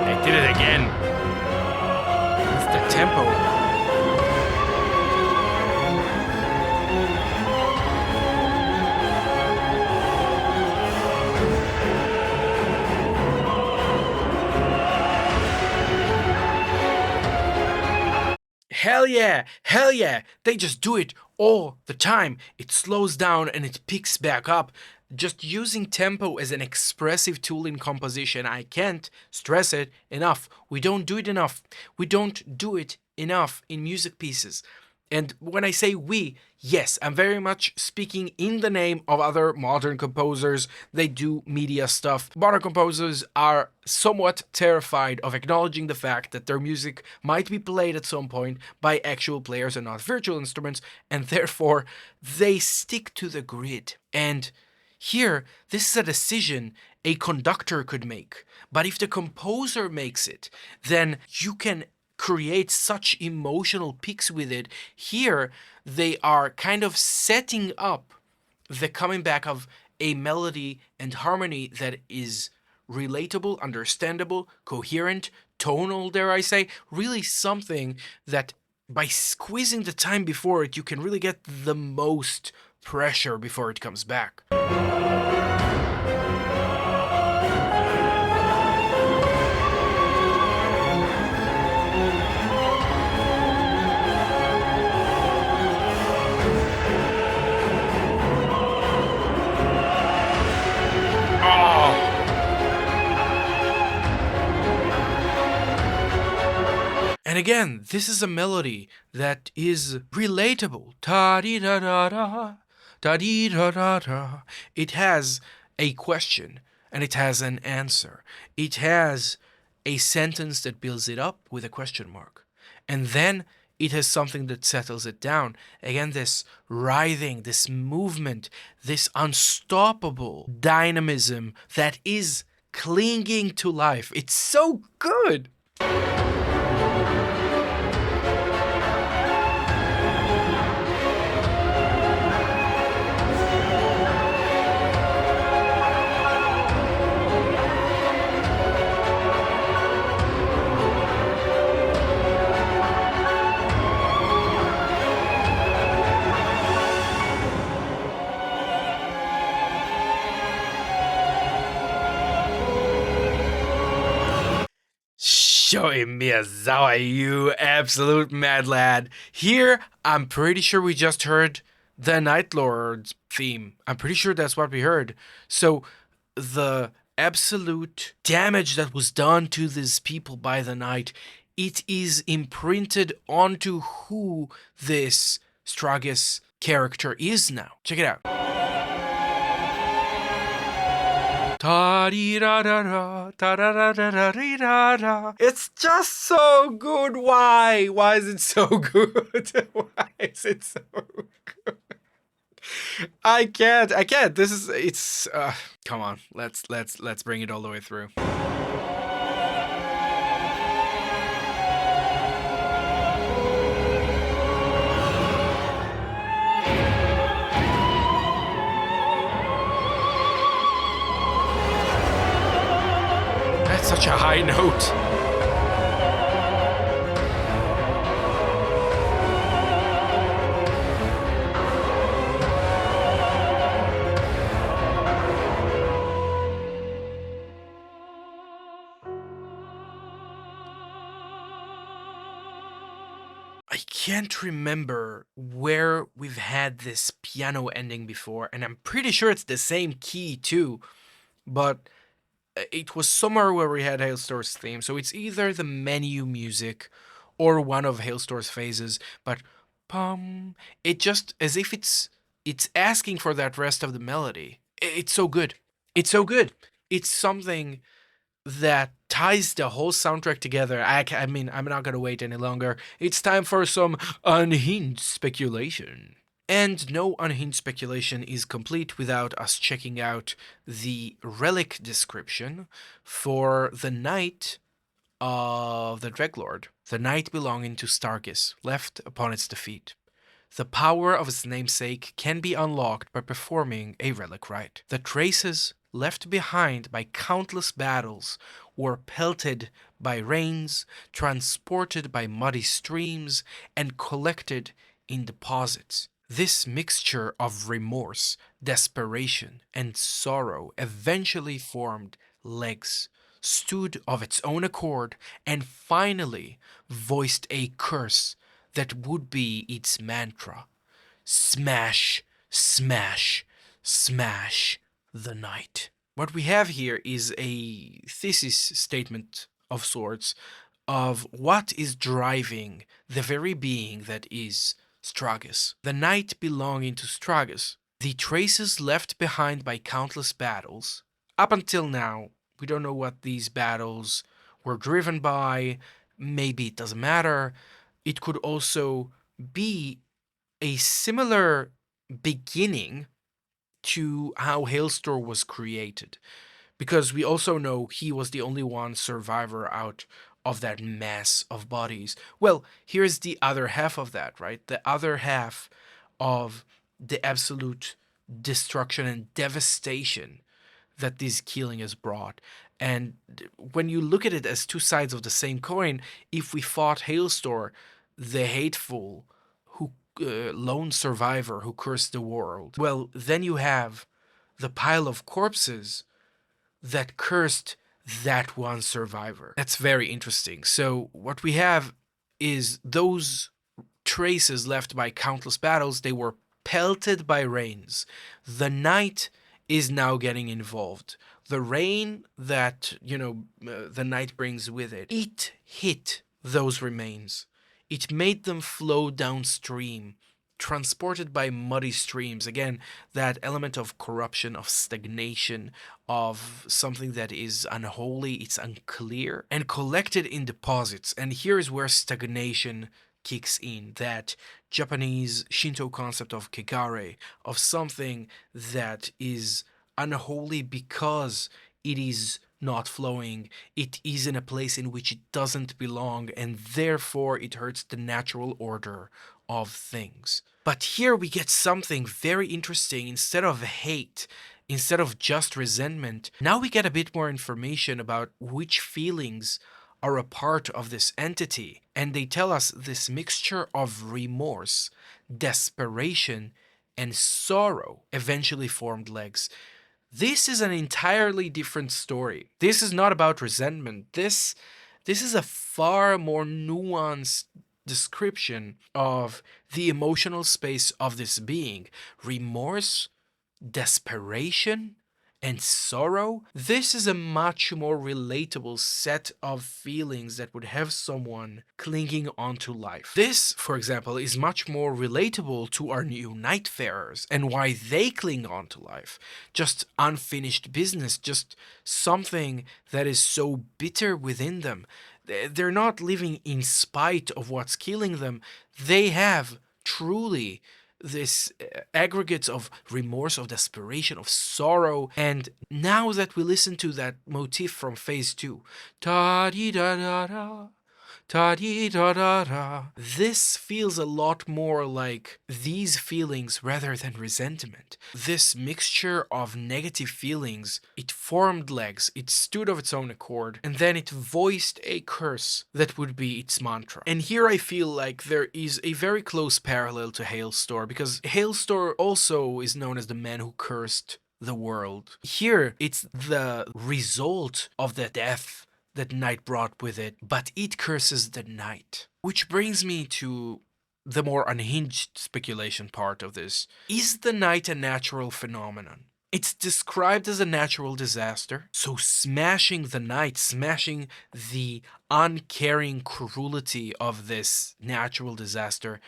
They did it again. It's the tempo. Hell yeah, hell yeah. They just do it all the time. It slows down and it picks back up. Just using tempo as an expressive tool in composition, I can't stress it enough. We don't do it enough. We don't do it enough in music pieces. And when I say we, yes, I'm very much speaking in the name of other modern composers. They do media stuff. Modern composers are somewhat terrified of acknowledging the fact that their music might be played at some point by actual players and not virtual instruments, and therefore they stick to the grid. And here, this is a decision a conductor could make. But if the composer makes it, then you can create such emotional peaks with it. Here, they are kind of setting up the coming back of a melody and harmony that is relatable, understandable, coherent, tonal, dare I say, really something that by squeezing the time before it, you can really get the most pressure before it comes back. And again, this is a melody that is relatable. Ta-dee-da-da-da, ta-dee-da-da-da. It has a question and it has an answer. It has a sentence that builds it up with a question mark. And then it has something that settles it down. Again, this writhing, this movement, this unstoppable dynamism that is clinging to life. It's so good. Show me a Zawa, you absolute mad lad. Here, I'm pretty sure we just heard the Night Lord's theme. I'm pretty sure that's what we heard. So, the absolute damage that was done to these people by the night, it is imprinted onto who this Straghess character is now. Check it out. It's just so good. Why? Why is it so good? Why is it so I can't. Come on. Let's bring it all the way through. That's such a high note. I can't remember where we've had this piano ending before, and I'm pretty sure it's the same key too, but it was somewhere where we had Hailstor's theme, so it's either the menu music or one of Hailstor's phases, but pum, it just as if it's asking for that rest of the melody. It's so good. It's so good. It's something that ties the whole soundtrack together. I mean, I'm not gonna wait any longer. It's time for some unhinged speculation. And no unhinged speculation is complete without us checking out the relic description for the knight of the Dreglord, the knight belonging to Straghess, left upon its defeat. The power of its namesake can be unlocked by performing a relic rite. The traces left behind by countless battles were pelted by rains, transported by muddy streams, and collected in deposits. This mixture of remorse, desperation, and sorrow eventually formed legs, stood of its own accord, and finally voiced a curse that would be its mantra: smash, smash, smash the night. What we have here is a thesis statement of sorts of what is driving the very being that is Straghess. The knight belonging to Straghess, the traces left behind by countless battles. Up until now, we don't know what these battles were driven by. Maybe it doesn't matter. It could also be a similar beginning to how Hailstorm was created, because we also know he was the only one survivor out of that mass of bodies. Well, here's the other half of that, right? The other half of the absolute destruction and devastation that this killing has brought. And when you look at it as two sides of the same coin, if we fought Hailstorm, the hateful, who lone survivor who cursed the world, well, then you have the pile of corpses that cursed that one survivor. That's very interesting. So what we have is those traces left by countless battles. They were pelted by rains. The night is now getting involved. The rain that, the night brings with it, it hit those remains. It made them flow downstream, transported by muddy streams. Again, that element of corruption, of stagnation, of something that is unholy, it's unclear, and collected in deposits. And here's where stagnation kicks in, that Japanese Shinto concept of kegare, of something that is unholy because it is not flowing, it is in a place in which it doesn't belong, and therefore it hurts the natural order of things. But here we get something very interesting. Instead of hate, instead of just resentment, now we get a bit more information about which feelings are a part of this entity. And they tell us this mixture of remorse, desperation, and sorrow eventually formed legs. This is an entirely different story. This is not about resentment. This is a far more nuanced description of the emotional space of this being. Remorse, desperation, and sorrow. This is a much more relatable set of feelings that would have someone clinging onto life. This, for example, is much more relatable to our new Nightfarers and why they cling on to life. Just unfinished business, just something that is so bitter within them. They're not living in spite of what's killing them. They have truly this aggregates of remorse, of desperation, of sorrow. And now that we listen to that motif from phase 2, ta di da da da, ta-dee-da-da-da. This feels a lot more like these feelings rather than resentment. This mixture of negative feelings, it formed legs, it stood of its own accord, and then it voiced a curse that would be its mantra. And here I feel like there is a very close parallel to Hailstorm, because Hailstorm also is known as the man who cursed the world. Here, it's the result of the death that night brought with it, but it curses the night. Which brings me to the more unhinged speculation part of this. Is the night a natural phenomenon? It's described as a natural disaster, so smashing the night, smashing the uncaring cruelty of this natural disaster,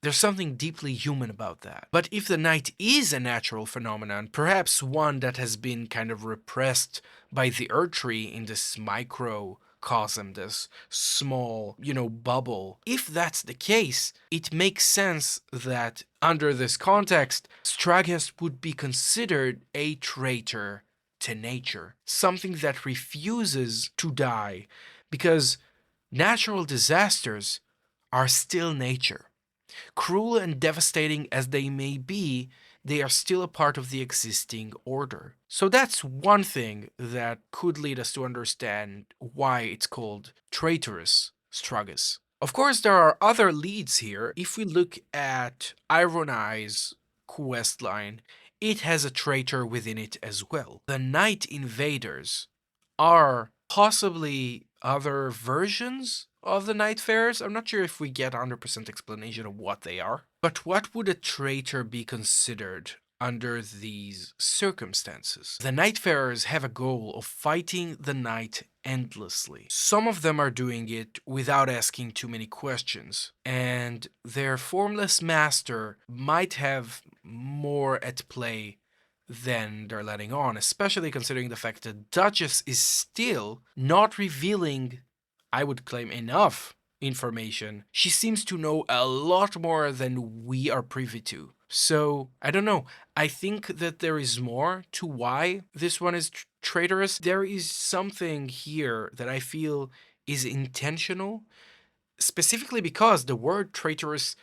there's something deeply human about that. But if the night is a natural phenomenon, perhaps one that has been kind of repressed by the Earth Tree in this microcosm, this small, bubble, if that's the case, it makes sense that under this context, Straghess would be considered a traitor to nature, something that refuses to die, because natural disasters are still nature. Cruel and devastating as they may be, they are still a part of the existing order. So that's one thing that could lead us to understand why it's called Traitorous Straghess. Of course, there are other leads here. If we look at Iron Eye's questline, it has a traitor within it as well. The Night Invaders are possibly other versions of the Nightfarers. I'm not sure if we get 100% explanation of what they are. But what would a traitor be considered under these circumstances? The Nightfarers have a goal of fighting the night endlessly. Some of them are doing it without asking too many questions, and their formless master might have more at play than they're letting on, especially considering the fact that Duchess is still not revealing, I would claim, enough information. She seems to know a lot more than we are privy to. So, I don't know. I think that there is more to why this one is traitorous. There is something here that I feel is intentional, specifically because the word traitorous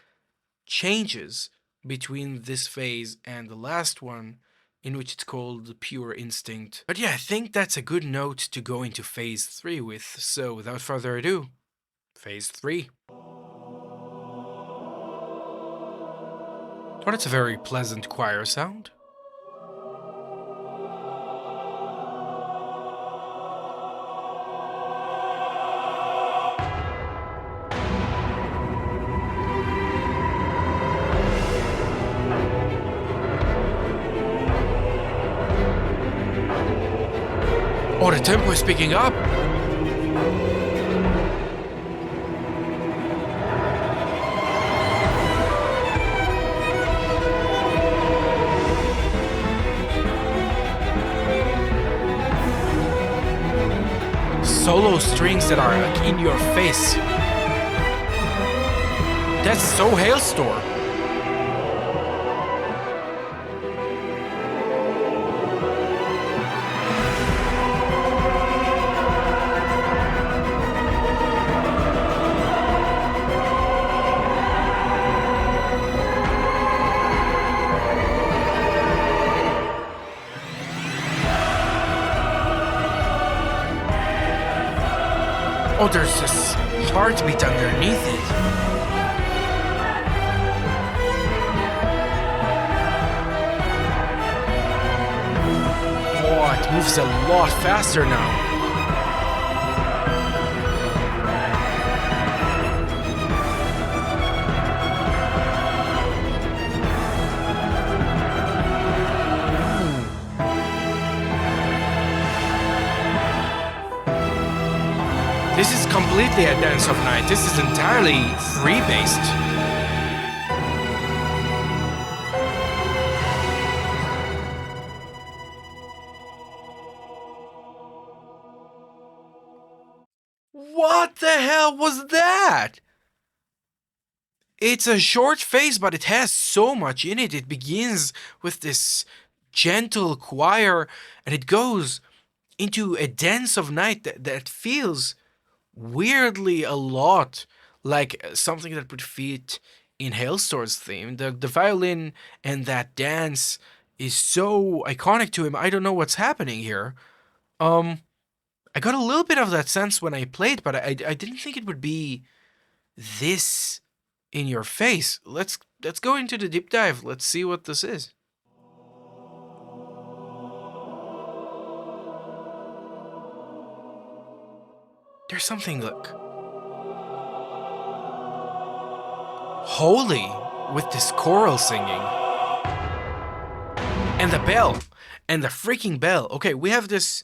changes between this phase and the last one, in which it's called pure instinct. But yeah, I think that's a good note to go into phase 3 with. So without further ado, phase 3. Oh, that's a very pleasant choir sound. Oh, the tempo is picking up. Solo strings that are like in your face. That's so Hailstorm. Oh, there's this heartbeat underneath it. Oh, it moves a lot faster now. This is completely a Dance of Night. This is entirely free-based. What the hell was that? It's a short phase, but it has so much in it. It begins with this gentle choir, and it goes into a dance of night that feels weirdly a lot like something that would fit in Hailstorm's theme. The violin and that dance is so iconic to him. I don't know what's happening here. I got a little bit of that sense when I played, but I didn't think it would be this in your face. Let's go into the deep dive. Let's see what this is. There's something, look, holy with this choral singing. And the bell. And the freaking bell. Okay, we have this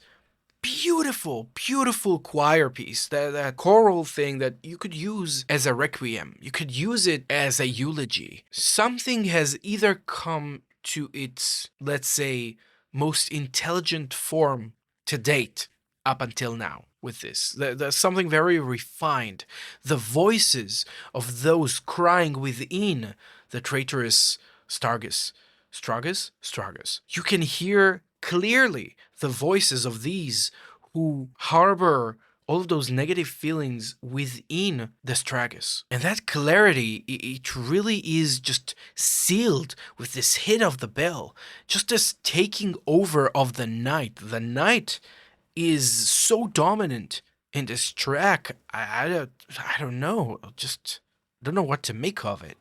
beautiful, beautiful choir piece, that choral thing that you could use as a requiem. You could use it as a eulogy. Something has either come to its, let's say, most intelligent form to date up until now with this. There's something very refined. The voices of those crying within the traitorous Straghess. Straghess. You can hear clearly the voices of these who harbor all of those negative feelings within the Straghess. And that clarity, it really is just sealed with this hit of the bell, just this taking over of the night. The night is so dominant in this track. I don't know, just don't know what to make of it.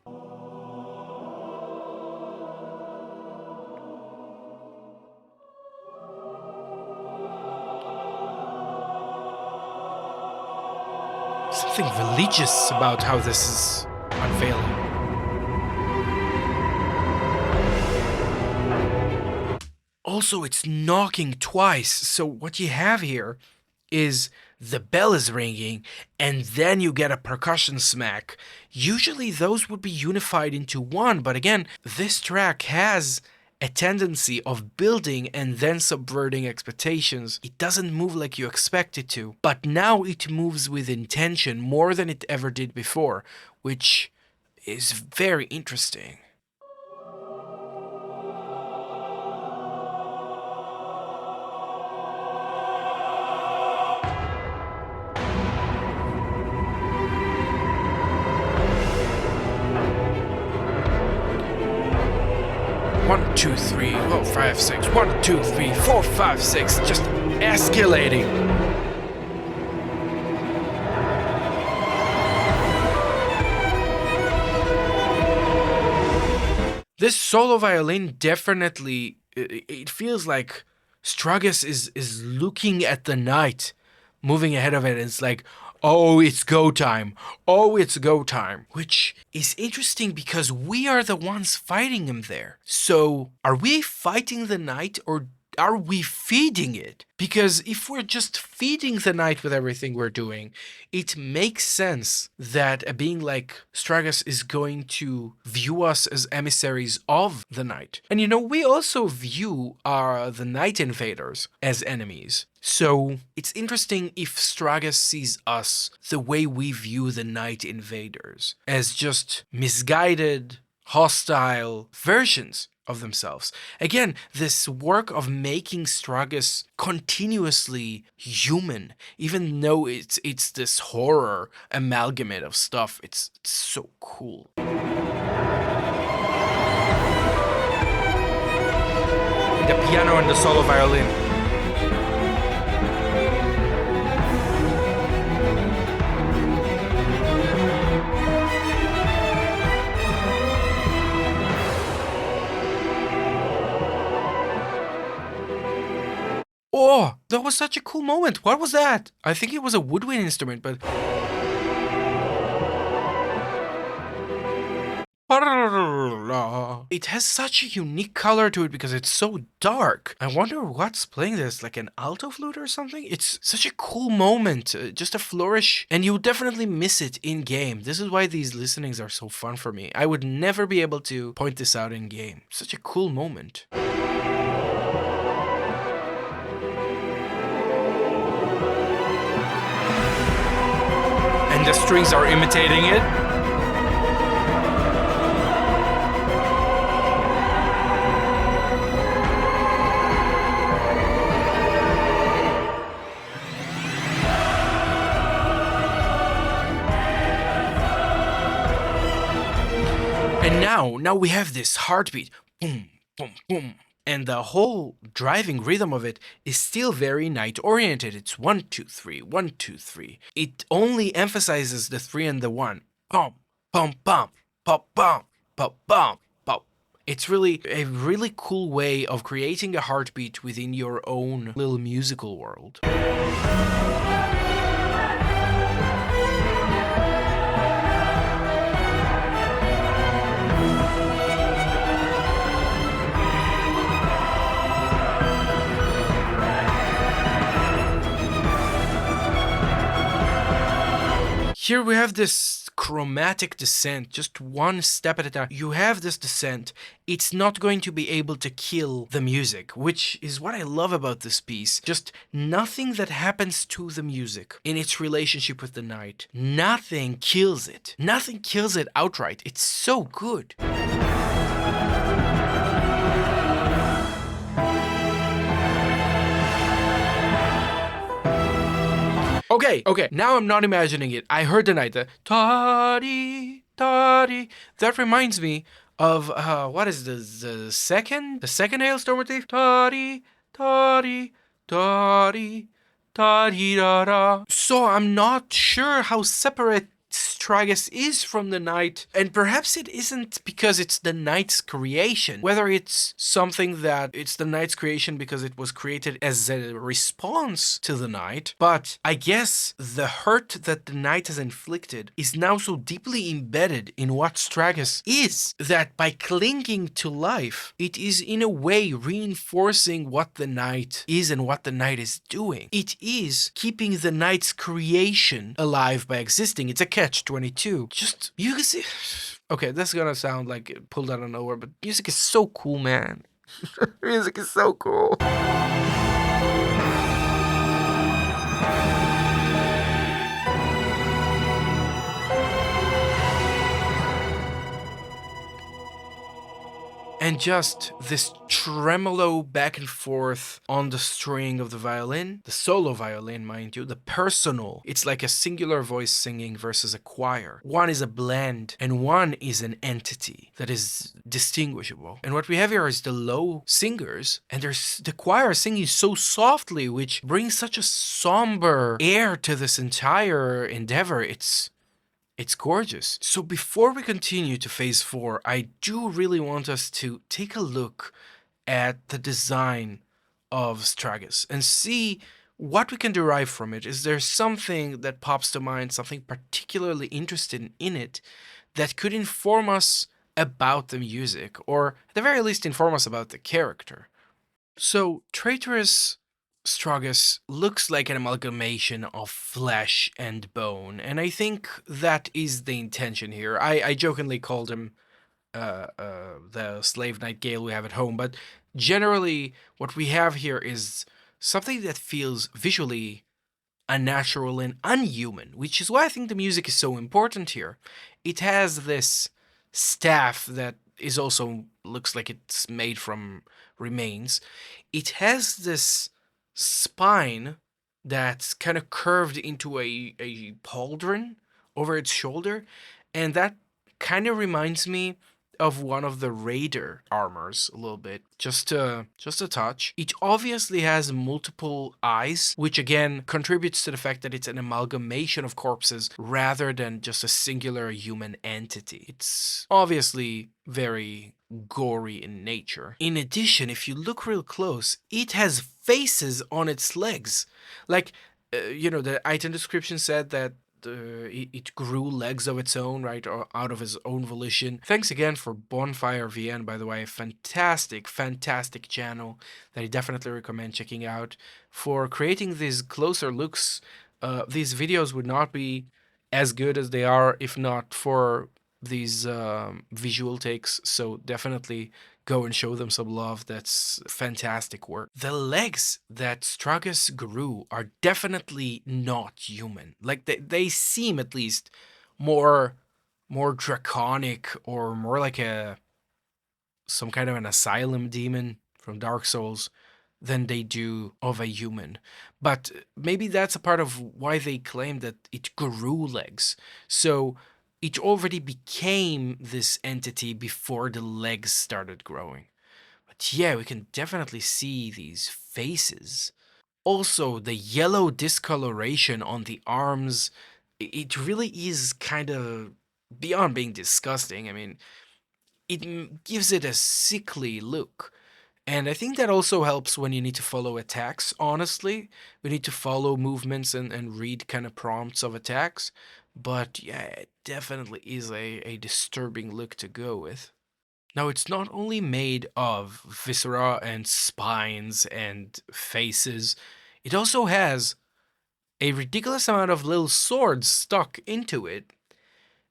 Something religious about how this is unveiling. Also, it's knocking twice, so what you have here is the bell is ringing, and then you get a percussion smack. Usually those would be unified into one, but again, this track has a tendency of building and then subverting expectations. It doesn't move like you expect it to, but now it moves with intention more than it ever did before, which is very interesting. One, two, three, 5, 6. 1, 2, 3, 4, 5, 6. Just escalating. This solo violin definitely, it feels like Straghess is looking at the night, moving ahead of it, and it's like, oh, it's go time. Oh, it's go time. Which is interesting because we are the ones fighting him there. So, are we fighting the night or are we feeding it? Because if we're just feeding the night with everything we're doing, it makes sense that a being like Straghess is going to view us as emissaries of the night. And we also view the night invaders as enemies. So it's interesting if Straghess sees us the way we view the night invaders, as just misguided, hostile versions of themselves. Again, this work of making Straghess continuously human, even though it's this horror amalgamate of stuff, it's so cool. The piano and the solo violin. Oh, that was such a cool moment. What was that? I think it was a woodwind instrument, but... It has such a unique color to it because it's so dark. I wonder what's playing this, like an alto flute or something? It's such a cool moment, just a flourish, and you'll definitely miss it in game. This is why these listenings are so fun for me. I would never be able to point this out in game. Such a cool moment. And the strings are imitating it. And now we have this heartbeat. Boom, boom, boom. And the whole driving rhythm of it is still very night oriented. It's 1, 2, 3, 1, 2, 3. It only emphasizes the 3 and the 1. Bum, bum, bum, pop, bum, pop, bum, pop. It's really a really cool way of creating a heartbeat within your own little musical world. Here we have this chromatic descent, just one step at a time. You have this descent, it's not going to be able to kill the music, which is what I love about this piece. Just nothing that happens to the music in its relationship with the night. Nothing kills it. Nothing kills it outright. It's so good. Okay, now I'm not imagining it. I heard the night, the ta-dee, ta-dee. That reminds me of, what is the second Hailstorm motif? Ta-dee, ta-dee, ta-dee, ta-dee, da-da. So I'm not sure how separate Straghess is from the night, and perhaps it isn't because it's the night's creation. Whether it's something that it's the night's creation because it was created as a response to the night, but I guess the hurt that the night has inflicted is now so deeply embedded in what Straghess is that by clinging to life, it is in a way reinforcing what the night is and what the night is doing. It is keeping the night's creation alive by existing. It's a catch-22. Just, you can see... Okay, that's gonna sound like it pulled out of nowhere, but music is so cool, man. Music is so cool. And just this tremolo back and forth on the string of the violin, the solo violin, mind you, the personal. It's like a singular voice singing versus a choir. One is a blend and one is an entity that is distinguishable. And what we have here is the low singers, and there's the choir singing so softly, which brings such a somber air to this entire endeavor. It's gorgeous. So before we continue to phase 4, I do really want us to take a look at the design of Straghess and see what we can derive from it. Is there something that pops to mind, something particularly interesting in it that could inform us about the music, or at the very least inform us about the character? So Traitorous Straghess looks like an amalgamation of flesh and bone, and I think that is the intention here. I jokingly called him the slave knight Gale we have at home, but generally what we have here is something that feels visually unnatural and unhuman, which is why I think the music is so important here. It has this staff that is also looks like it's made from remains. It has this spine that's kind of curved into a pauldron over its shoulder, and that kind of reminds me of one of the Raider armors a little bit, just a touch. It obviously has multiple eyes, which again contributes to the fact that it's an amalgamation of corpses rather than just a singular human entity. It's obviously very gory in nature. In addition, if you look real close, it has faces on its legs. Like, the item description said that it grew legs of its own, right, or out of his own volition. Thanks again for Bonfire VN, by the way, fantastic channel that I definitely recommend checking out. For creating these closer looks, these videos would not be as good as they are if not for these visual takes, so definitely go and show them some love. That's fantastic work. The legs that Straghess grew are definitely not human. Like they seem at least more draconic, or more like some kind of an asylum demon from Dark Souls than they do of a human. But maybe that's a part of why they claim that it grew legs. So it already became this entity before the legs started growing. But yeah, we can definitely see these faces. Also, the yellow discoloration on the arms, it really is kind of beyond being disgusting. I mean, it gives it a sickly look. And I think that also helps when you need to follow attacks, honestly. We need to follow movements and read kind of prompts of attacks. But yeah, it definitely is a disturbing look to go with. Now, it's not only made of viscera and spines and faces, it also has a ridiculous amount of little swords stuck into it.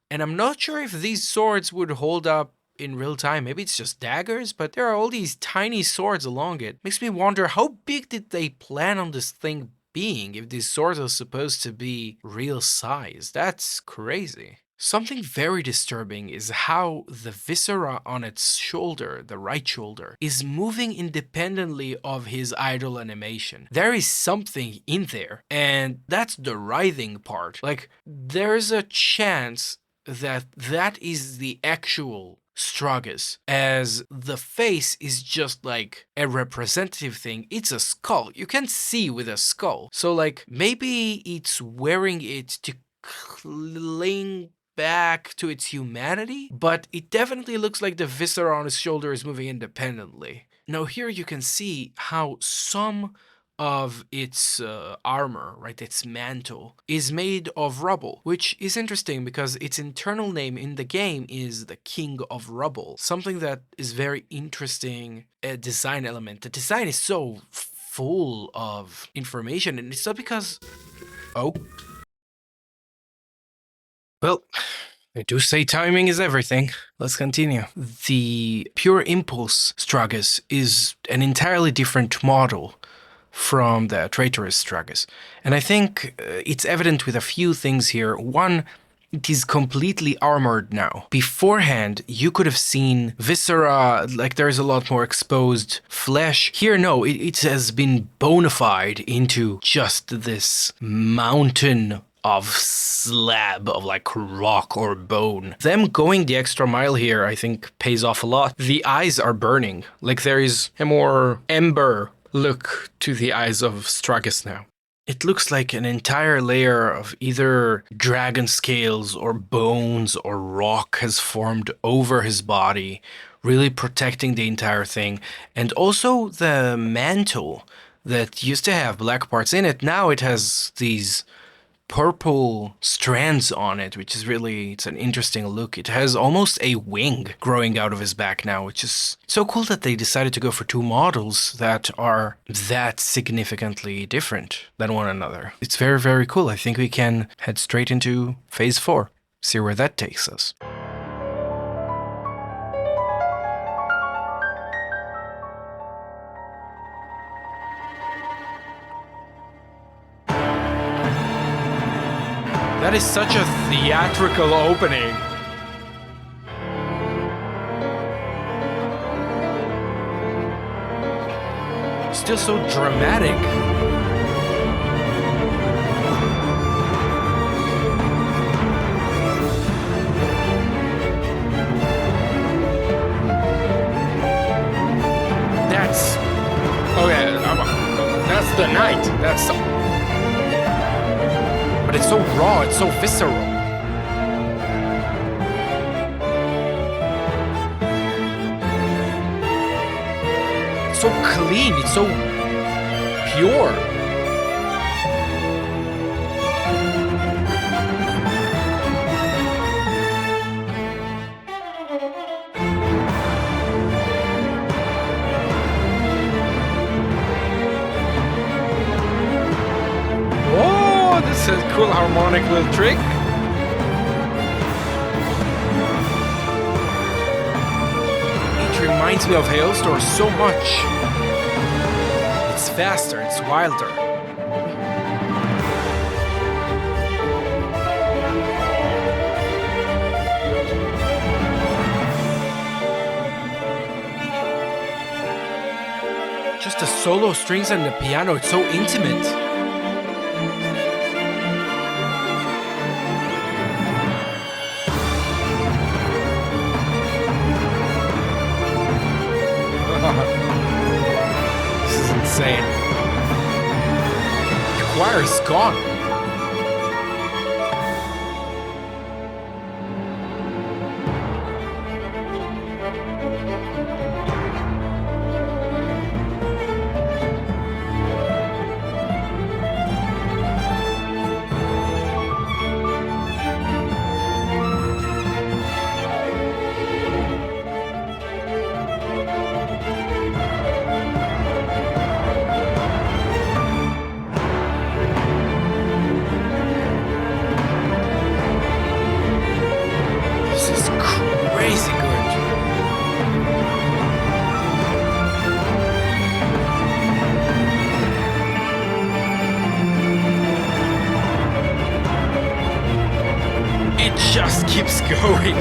And I'm not sure if these swords would hold up in real time. Maybe it's just daggers, but there are all these tiny swords along it. Makes me wonder, how big did they plan on this thing being if these swords are supposed to be real size? That's crazy. Something very disturbing is how the viscera on its shoulder, the right shoulder, is moving independently of his idle animation. There is something in there, and that's the writhing part. Like, there's a chance that that is the actual Straghess, as the face is just like a representative thing. It's a skull. You can see with a skull. So like maybe it's wearing it to cling back to its humanity, but it definitely looks like the viscera on his shoulder is moving independently. Now here you can see how some of its armor, right, its mantle, is made of rubble, which is interesting because its internal name in the game is the King of Rubble, something that is very interesting design element. The design is so full of information, and it's not because... Oh. Well, I do say timing is everything. Let's continue. The Pure Impulse Straghess is an entirely different model from the Traitorous Straghess. And I think it's evident with a few things here. One, it is completely armored now. Beforehand, you could have seen viscera, like there's a lot more exposed flesh. Here, no, it has been bona fide into just this mountain of slab of like rock or bone. Them going the extra mile here, I think, pays off a lot. The eyes are burning. Like there is a more ember look to the eyes of Straghess now. It looks like an entire layer of either dragon scales or bones or rock has formed over his body, really protecting the entire thing. And also the mantle that used to have black parts in it, now it has these purple strands on it, which is really, it's an interesting look. It has almost a wing growing out of his back now, which is so cool that they decided to go for two models that are that significantly different than one another. It's very, very cool. I think we can head straight into phase 4, see where that takes us. That is such a theatrical opening. Still so dramatic. That's... okay, that's the night. That's... but it's so raw, it's so visceral. It's so clean, it's so pure. This is a cool harmonic little trick. It reminds me of Hailstorm so much. It's faster, it's wilder. Just the solo strings and the piano, it's so intimate. insane. The choir is gone. Crazy good. It just keeps going.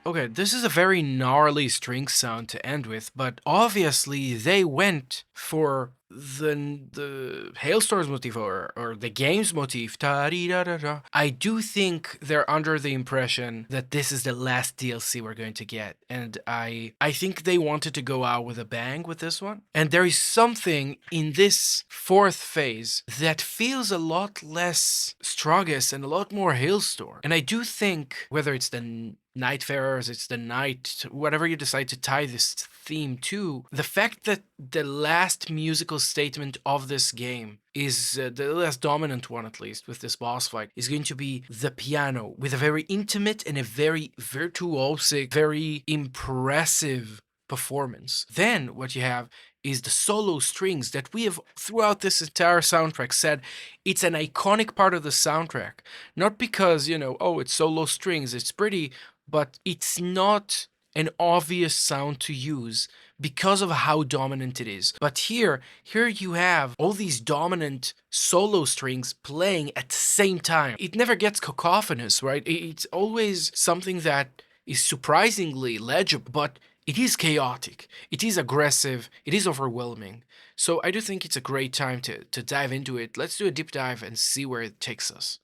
Okay, this is a very gnarly string sound to end with, but obviously they went for the Hailstorms motif or the game's motif. Ta-dee-da-da-da. I do think they're under the impression that this is the last DLC we're going to get, and I think they wanted to go out with a bang with this one. And there is something in this fourth phase that feels a lot less Straghess and a lot more Hailstorm. And I do think whether it's the Nightfarers, it's the night, whatever you decide to tie this theme to, the fact that the last musical statement of this game is the last dominant one, at least with this boss fight, is going to be the piano with a very intimate and a very virtuosic, very impressive performance. Then what you have is the solo strings that we have throughout this entire soundtrack said it's an iconic part of the soundtrack. Not because, oh, it's solo strings, it's pretty, but it's not an obvious sound to use because of how dominant it is. But here you have all these dominant solo strings playing at the same time. It never gets cacophonous, right? It's always something that is surprisingly legible, but it is chaotic, it is aggressive, it is overwhelming. So I do think it's a great time to dive into it. Let's do a deep dive and see where it takes us.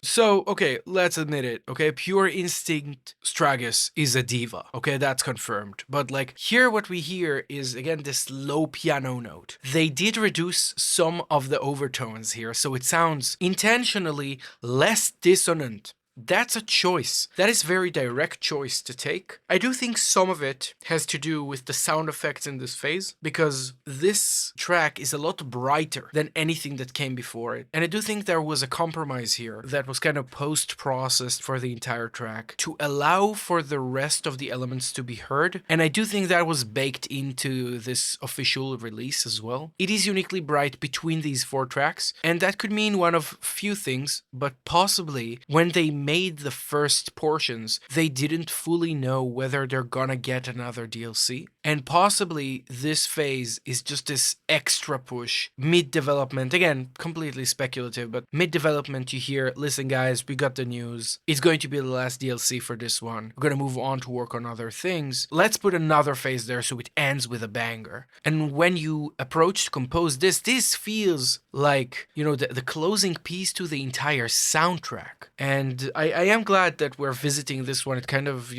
So, okay, let's admit it, okay? Pure Instinct Straghess is a diva, okay? That's confirmed. But, here what we hear is, again, this low piano note. They did reduce some of the overtones here, so it sounds intentionally less dissonant. That's a choice. That is a very direct choice to take. I do think some of it has to do with the sound effects in this phase, because this track is a lot brighter than anything that came before it. And I do think there was a compromise here that was kind of post-processed for the entire track to allow for the rest of the elements to be heard. And I do think that was baked into this official release as well. It is uniquely bright between these four tracks, and that could mean one of few things, but possibly when they made the first portions, they didn't fully know whether they're gonna get another DLC. And possibly this phase is just this extra push, mid-development, again, completely speculative, but mid-development you hear, listen guys, we got the news, it's going to be the last DLC for this one, we're gonna move on to work on other things, let's put another phase there so it ends with a banger. And when you approach to compose this feels like, the closing piece to the entire soundtrack. And I am glad that we're visiting this one. It kind of,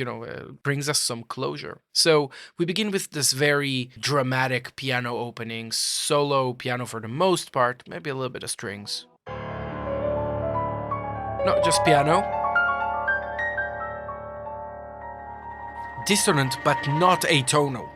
brings us some closure. So we begin with this very dramatic piano opening, solo piano for the most part, maybe a little bit of strings. Not just piano. Dissonant, but not atonal.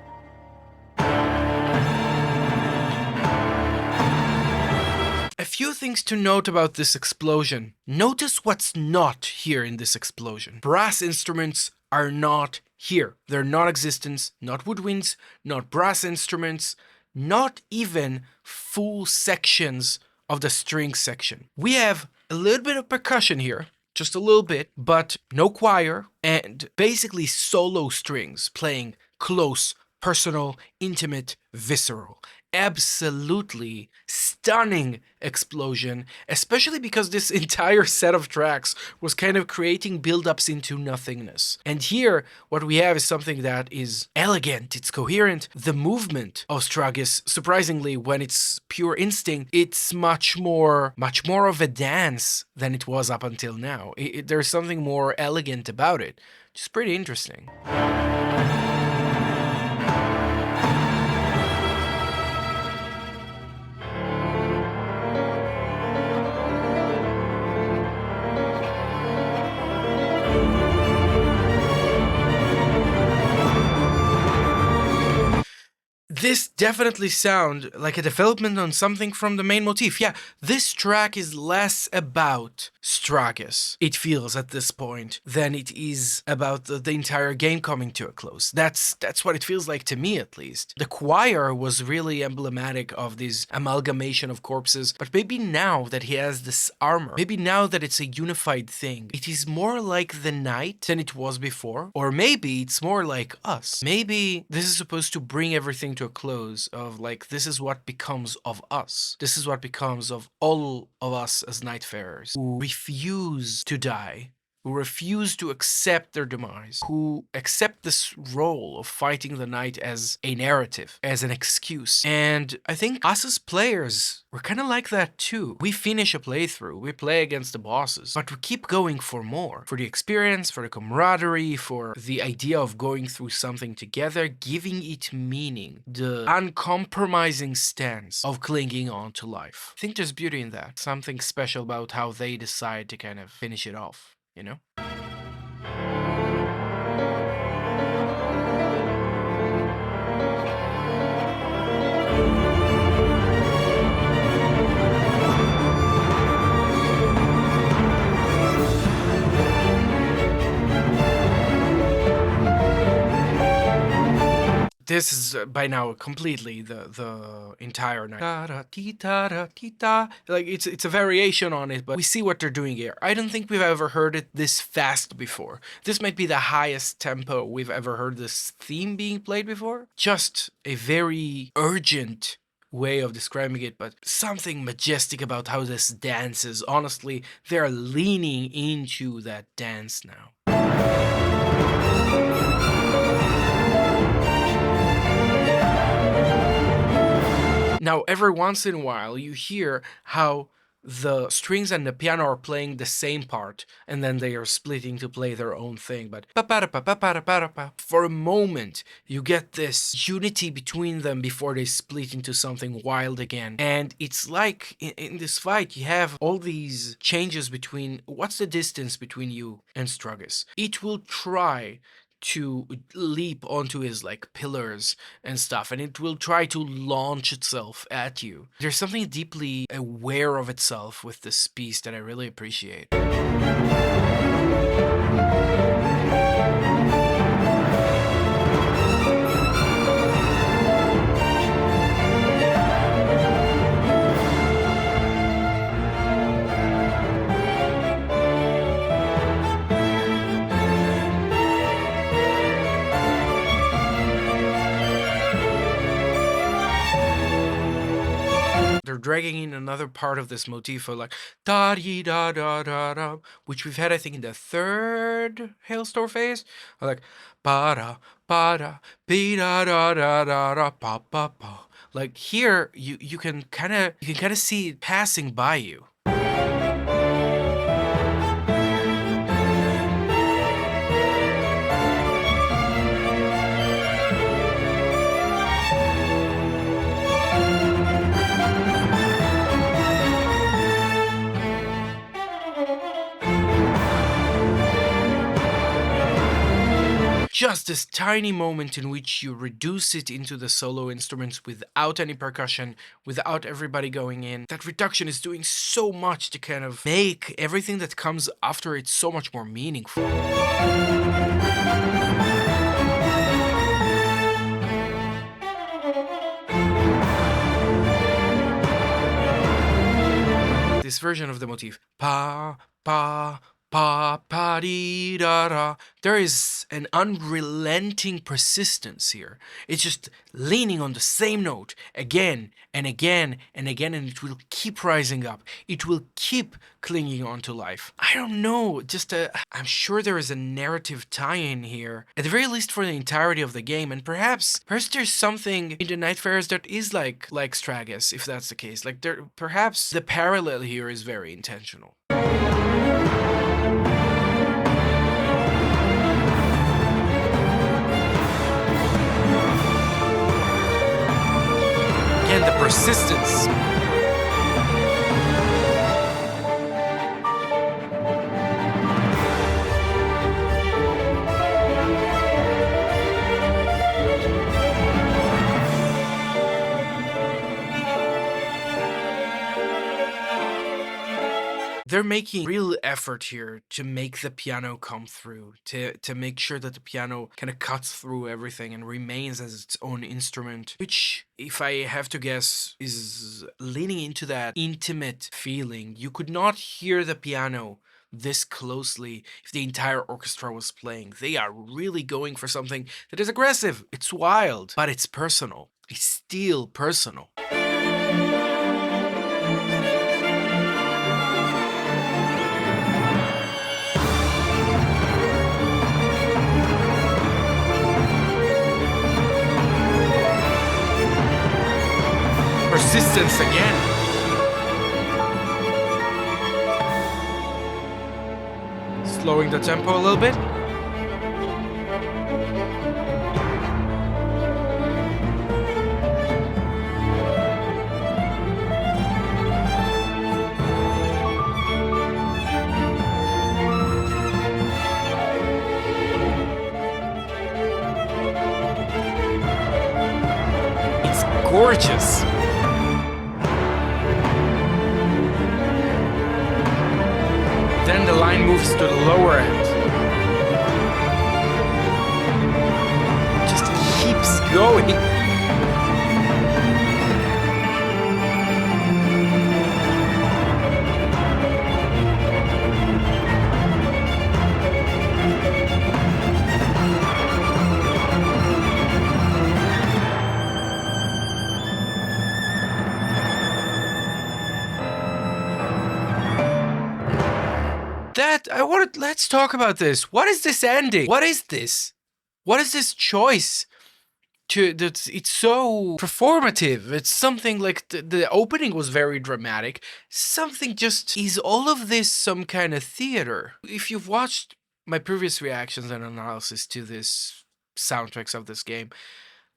A few things to note about this explosion. Notice what's not here in this explosion. Brass instruments are not here. They're non-existent, not woodwinds, not brass instruments, not even full sections of the string section. We have a little bit of percussion here, just a little bit, but no choir, and basically solo strings playing close personal, intimate, visceral. Absolutely stunning explosion, especially because this entire set of tracks was kind of creating build-ups into nothingness. And here, what we have is something that is elegant, it's coherent. The movement of Straghess, surprisingly, when it's pure instinct, it's much more of a dance than it was up until now. There's something more elegant about it, which is pretty interesting. This definitely sounds like a development on something from the main motif. Yeah, this track is less about Straghess, it feels at this point, than it is about the entire game coming to a close. That's what it feels like to me, at least. The choir was really emblematic of this amalgamation of corpses, but maybe now that he has this armor, maybe now that it's a unified thing, it is more like the night than it was before. Or maybe it's more like us. Maybe this is supposed to bring everything to a close of like, this is what becomes of us. This is what becomes of all of us as Nightfarers who refuse to die, who refuse to accept their demise, who accept this role of fighting the night as a narrative, as an excuse. And I think us as players, we're kind of like that too. We finish a playthrough, we play against the bosses, but we keep going for more. For the experience, for the camaraderie, for the idea of going through something together, giving it meaning, the uncompromising stance of clinging on to life. I think there's beauty in that. Something special about how they decide to kind of finish it off, you know? This is by now completely the entire night. Like it's a variation on it, but we see what they're doing here. I don't think we've ever heard it this fast before. This might be the highest tempo we've ever heard this theme being played before. Just a very urgent way of describing it, but something majestic about how this dances. Honestly, they're leaning into that dance now. Now, every once in a while, you hear how the strings and the piano are playing the same part, and then they are splitting to play their own thing. But for a moment, you get this unity between them before they split into something wild again. And it's like in this fight, you have all these changes between what's the distance between you and Straghess. It will try to leap onto his like pillars and stuff, and it will try to launch itself at you. There's something deeply aware of itself with this piece that I really appreciate. They're dragging in another part of this motif of like da dee da da da da, which we've had I think in the third Hailstorm phase. Or like ba da be da da da da da pa pa pa. Like here, you can kind of see it passing by you. Just this tiny moment in which you reduce it into the solo instruments without any percussion, without everybody going in. That reduction is doing so much to kind of make everything that comes after it so much more meaningful. This version of the motif, pa, pa, pa pa dee da da. There is an unrelenting persistence here. It's just leaning on the same note again and again and again, and it will keep rising up. It will keep clinging on to life. I don't know, I'm sure there is a narrative tie-in here, at the very least for the entirety of the game, and perhaps there's something in the Nightfarers that is like Straghess, if that's the case. Like, perhaps the parallel here is very intentional. Again, the persistence. They're making real effort here to make the piano come through, to make sure that the piano kind of cuts through everything and remains as its own instrument, which, if I have to guess, is leaning into that intimate feeling. You could not hear the piano this closely if the entire orchestra was playing. They are really going for something that is aggressive, it's wild, but it's personal. It's still personal. Persistence again. Slowing the tempo a little bit. It's gorgeous. Then the line moves to the lower end. Just keeps going. Let's talk about this. What is this ending? What is this? What is this choice? It's so performative. It's something like the opening was very dramatic. Something just, is all of this some kind of theater? If you've watched my previous reactions and analysis to this soundtracks of this game,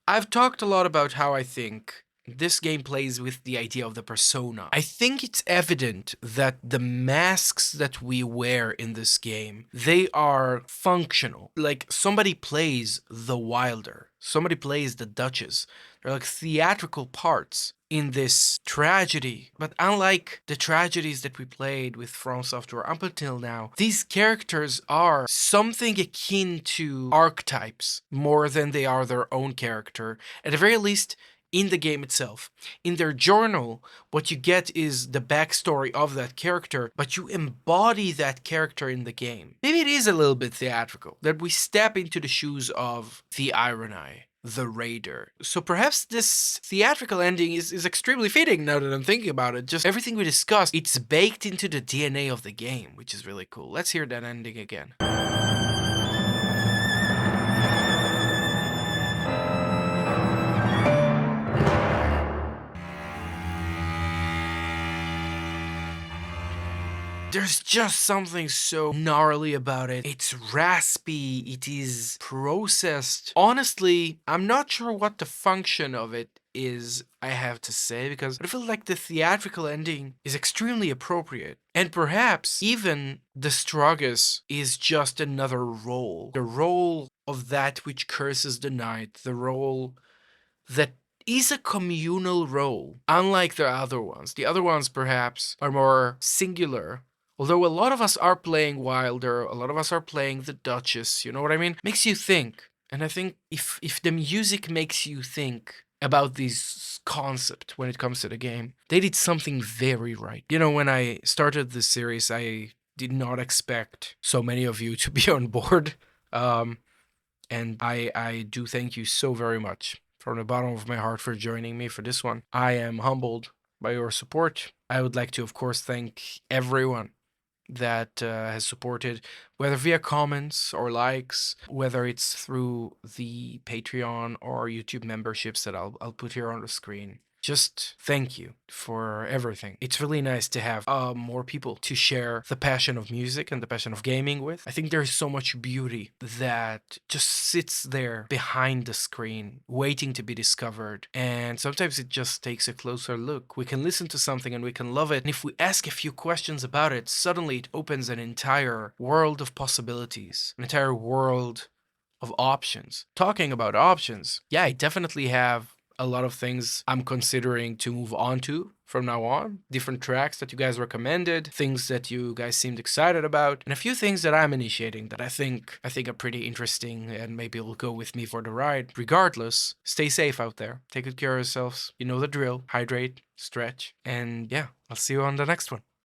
I've talked a lot about how I think this game plays with the idea of the persona. I think it's evident that the masks that we wear in this game, they are functional. Like, somebody plays the Wilder, somebody plays the Duchess. They're like theatrical parts in this tragedy. But unlike the tragedies that we played with From Software up until now, these characters are something akin to archetypes more than they are their own character. At the very least, in the game itself. In their journal, what you get is the backstory of that character, but you embody that character in the game. Maybe it is a little bit theatrical, that we step into the shoes of the Irony, the Raider. So perhaps this theatrical ending is extremely fitting now that I'm thinking about it. Just everything we discussed, it's baked into the DNA of the game, which is really cool. Let's hear that ending again. There's just something so gnarly about it. It's raspy, it is processed. Honestly, I'm not sure what the function of it is, I have to say, because I feel like the theatrical ending is extremely appropriate. And perhaps even the Straghess is just another role. The role of that which curses the night, the role that is a communal role, unlike the other ones. The other ones perhaps are more singular. Although a lot of us are playing Wilder, a lot of us are playing the Duchess, you know what I mean? Makes you think. And I think if the music makes you think about this concept when it comes to the game, they did something very right. You know, when I started this series, I did not expect so many of you to be on board. And I do thank you so very much from the bottom of my heart for joining me for this one. I am humbled by your support. I would like to, of course, thank everyone that has supported, whether via comments or likes, whether it's through the Patreon or YouTube memberships that I'll put here on the screen. Just thank you for everything. It's really nice to have more people to share the passion of music and the passion of gaming with. I think there's so much beauty that just sits there behind the screen, waiting to be discovered. And sometimes it just takes a closer look. We can listen to something and we can love it. And if we ask a few questions about it, suddenly it opens an entire world of possibilities, an entire world of options. Talking about options, yeah, I definitely have a lot of things I'm considering to move on to from now on. Different tracks that you guys recommended, things that you guys seemed excited about, and a few things that I'm initiating that I think are pretty interesting and maybe will go with me for the ride. Regardless, stay safe out there. Take good care of yourselves. You know the drill. Hydrate, stretch, and yeah, I'll see you on the next one.